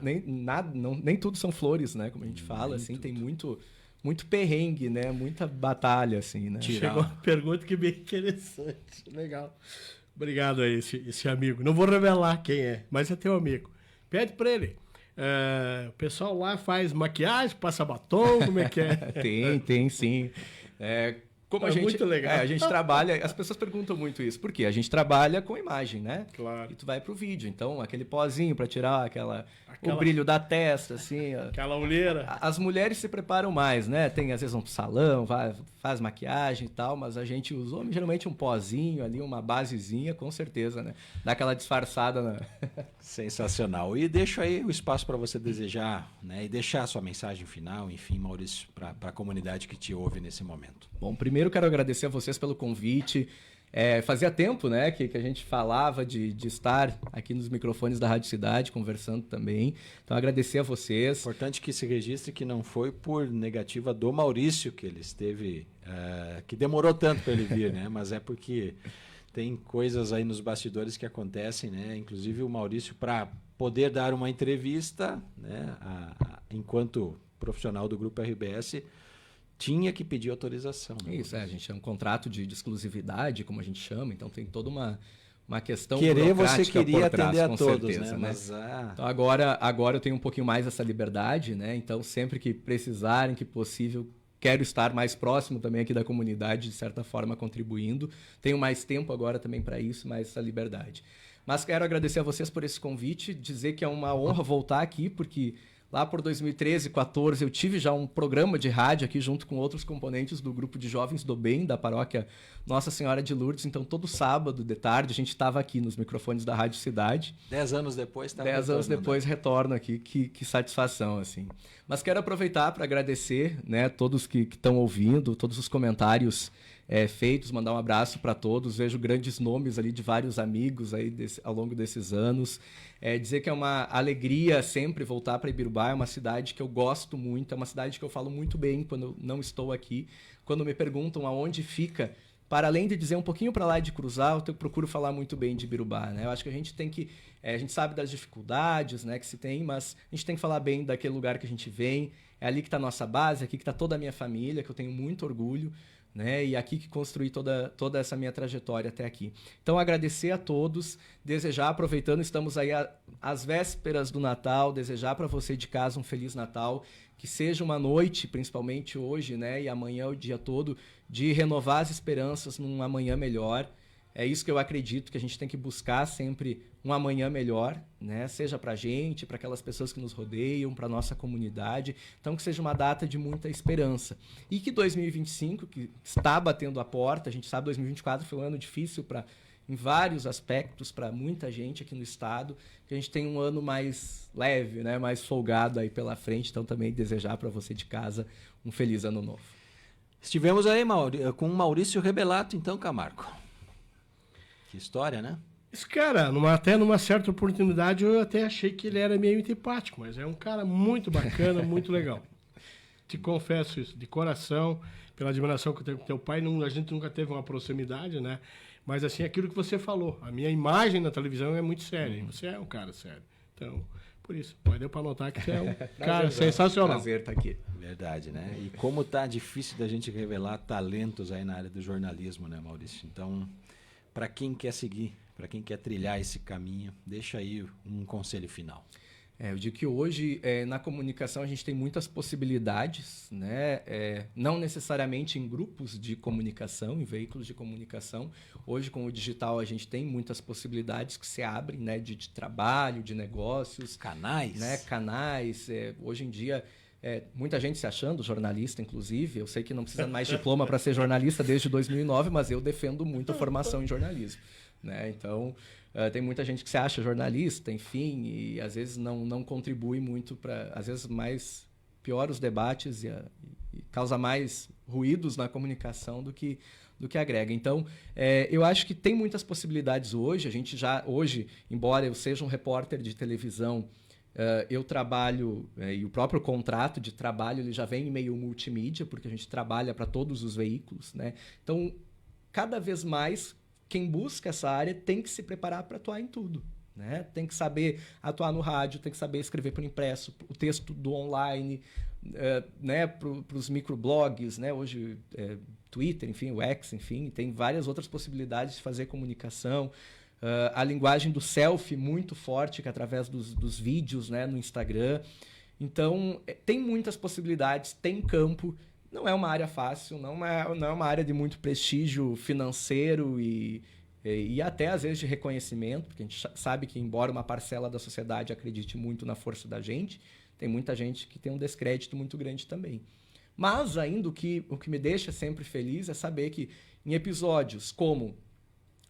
nem tudo são flores, né? Como a gente fala, assim, tudo. Tem muito perrengue, né? Muita batalha, assim, né? Chegou uma pergunta que é bem interessante, legal. Obrigado a esse amigo. Não vou revelar quem é, mas é teu amigo. Pede para ele. O pessoal lá faz maquiagem, passa batom, como é que é? Tem sim. Como muito legal. A gente trabalha, as pessoas perguntam muito isso. Por quê? A gente trabalha com imagem, né? Claro. E tu vai pro vídeo. Então, aquele pozinho para tirar o brilho da testa, assim. Aquela olheira. As mulheres se preparam mais, né? Tem, às vezes, um salão, faz maquiagem e tal, mas a gente, os homens, geralmente um pozinho ali, uma basezinha, com certeza, né? Dá aquela disfarçada. Né? Sensacional. E deixo aí o espaço para você desejar, né? E deixar a sua mensagem final, enfim, Maurício, para a comunidade que te ouve nesse momento. Bom, primeiro quero agradecer a vocês pelo convite. Fazia tempo, né, que a gente falava de estar aqui nos microfones da Rádio Cidade, conversando também. Então, agradecer a vocês. Importante que se registre que não foi por negativa do Maurício que ele esteve, que demorou tanto para ele vir, né? Mas é porque tem coisas aí nos bastidores que acontecem, né? Inclusive o Maurício, para poder dar uma entrevista, né, enquanto profissional do Grupo RBS, tinha que pedir autorização. Né? Isso, a gente é um contrato de exclusividade, como a gente chama, então tem toda uma questão Querer burocrática você queria por trás, atender a com todos, certeza, né? Mas, Então agora eu tenho um pouquinho mais essa liberdade, né? Então sempre que precisarem, que possível, quero estar mais próximo também aqui da comunidade, de certa forma contribuindo. Tenho mais tempo agora também para isso, mais essa liberdade. Mas quero agradecer a vocês por esse convite, dizer que é uma honra voltar aqui, porque lá por 2013, 2014, eu tive já um programa de rádio aqui junto com outros componentes do grupo de jovens do bem, da paróquia Nossa Senhora de Lourdes. Então, todo sábado de tarde, a gente estava aqui nos microfones da Rádio Cidade. 10 anos depois, 10 anos depois, retorno aqui. Que satisfação, assim. Mas quero aproveitar para agradecer, né, todos que estão ouvindo, todos os comentários feitos, mandar um abraço para todos. Vejo grandes nomes ali de vários amigos aí ao longo desses anos. Dizer que é uma alegria sempre voltar para Ibirubá, é uma cidade que eu gosto muito, é uma cidade que eu falo muito bem quando eu não estou aqui. Quando me perguntam aonde fica, para além de dizer um pouquinho para lá de Cruz Alta, eu procuro falar muito bem de Ibirubá, né? Eu acho que a gente tem que... a gente sabe das dificuldades, né, que se tem, mas a gente tem que falar bem daquele lugar que a gente vem. É ali que está a nossa base, aqui que está toda a minha família, que eu tenho muito orgulho, né? E aqui que construí toda essa minha trajetória até aqui. Então, agradecer a todos, desejar, aproveitando, estamos aí às vésperas do Natal, desejar para você de casa um Feliz Natal, que seja uma noite, principalmente hoje, né? E amanhã o dia todo, de renovar as esperanças num amanhã melhor. É isso que eu acredito, que a gente tem que buscar sempre um amanhã melhor, né? Seja para a gente, para aquelas pessoas que nos rodeiam, para a nossa comunidade. Então, que seja uma data de muita esperança. E que 2025, que está batendo a porta, a gente sabe que 2024 foi um ano difícil em vários aspectos para muita gente aqui no estado, que a gente tem um ano mais leve, né? Mais folgado aí pela frente. Então, também desejar para você de casa um feliz ano novo. Estivemos aí com o Maurício Rebelato, então, Camargo. Que história, né? Esse cara, até numa certa oportunidade, eu até achei que ele era meio antipático, mas é um cara muito bacana, muito legal. Te confesso isso, de coração, pela admiração que eu tenho com teu pai, a gente nunca teve uma proximidade, né? Mas, assim, aquilo que você falou, a minha imagem na televisão é muito séria, e você é um cara sério. Então, por isso, mas deu para notar que você é um cara sensacional. Prazer estar aqui. Verdade, né? E como tá difícil da gente revelar talentos aí na área do jornalismo, né, Maurício? Então, para quem quer seguir, para quem quer trilhar esse caminho, deixa aí um conselho final. Eu digo que hoje, na comunicação, a gente tem muitas possibilidades, né? Não necessariamente em grupos de comunicação, em veículos de comunicação. Hoje, com o digital, a gente tem muitas possibilidades que se abrem, né? De trabalho, de negócios. Canais. Né? Canais. Hoje em dia, muita gente se achando jornalista, inclusive. Eu sei que não precisa mais diploma para ser jornalista desde 2009, mas eu defendo muito a formação em jornalismo, né? Então, tem muita gente que se acha jornalista, enfim, e às vezes não contribui muito para, às vezes, pior os debates e causa mais ruídos na comunicação do que agrega. Então, eu acho que tem muitas possibilidades hoje. A gente hoje, embora eu seja um repórter de televisão, eu trabalho, e o próprio contrato de trabalho ele já vem em meio multimídia, porque a gente trabalha para todos os veículos, né? Então, cada vez mais, quem busca essa área tem que se preparar para atuar em tudo, né? Tem que saber atuar no rádio, tem que saber escrever para o impresso, o texto do online, né? Para os microblogs, né? Hoje, Twitter, enfim, o X, enfim, tem várias outras possibilidades de fazer comunicação. A linguagem do selfie muito forte, que é através dos vídeos, né? No Instagram. Então, tem muitas possibilidades, tem campo. Não é uma área fácil, não é uma área de muito prestígio financeiro e até, às vezes, de reconhecimento, porque a gente sabe que, embora uma parcela da sociedade acredite muito na força da gente, tem muita gente que tem um descrédito muito grande também. Mas, ainda, o que me deixa sempre feliz é saber que, em episódios como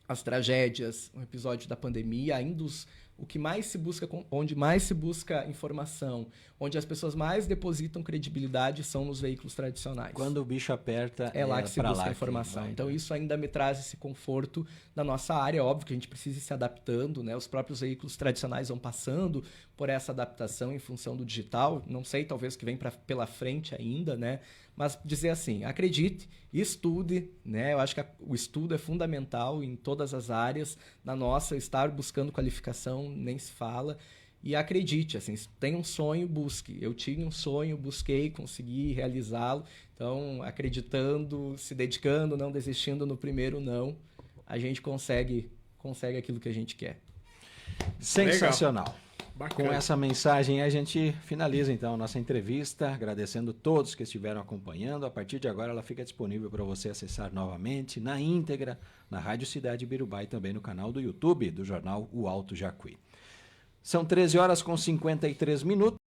as tragédias, um episódio da pandemia, ainda o que mais se busca, onde mais se busca informação, onde as pessoas mais depositam credibilidade são nos veículos tradicionais. Quando o bicho aperta, é lá que se busca a informação. Então, isso ainda me traz esse conforto na nossa área. Óbvio que a gente precisa ir se adaptando, né? Os próprios veículos tradicionais vão passando por essa adaptação em função do digital. Não sei, talvez que vem pela frente ainda, né? Mas dizer assim, acredite, estude, né? Eu acho que o estudo é fundamental em todas as áreas. Na nossa, estar buscando qualificação, nem se fala. E acredite, assim, se tem um sonho, busque. Eu tinha um sonho, busquei, consegui realizá-lo. Então, acreditando, se dedicando, não desistindo no primeiro não, a gente consegue aquilo que a gente quer. Sensacional. Bacana. Com essa mensagem a gente finaliza então a nossa entrevista, agradecendo todos que estiveram acompanhando. A partir de agora ela fica disponível para você acessar novamente na íntegra na Rádio Cidade Birubá e também no canal do YouTube do jornal O Alto Jacuí. São 13 horas com 53 minutos.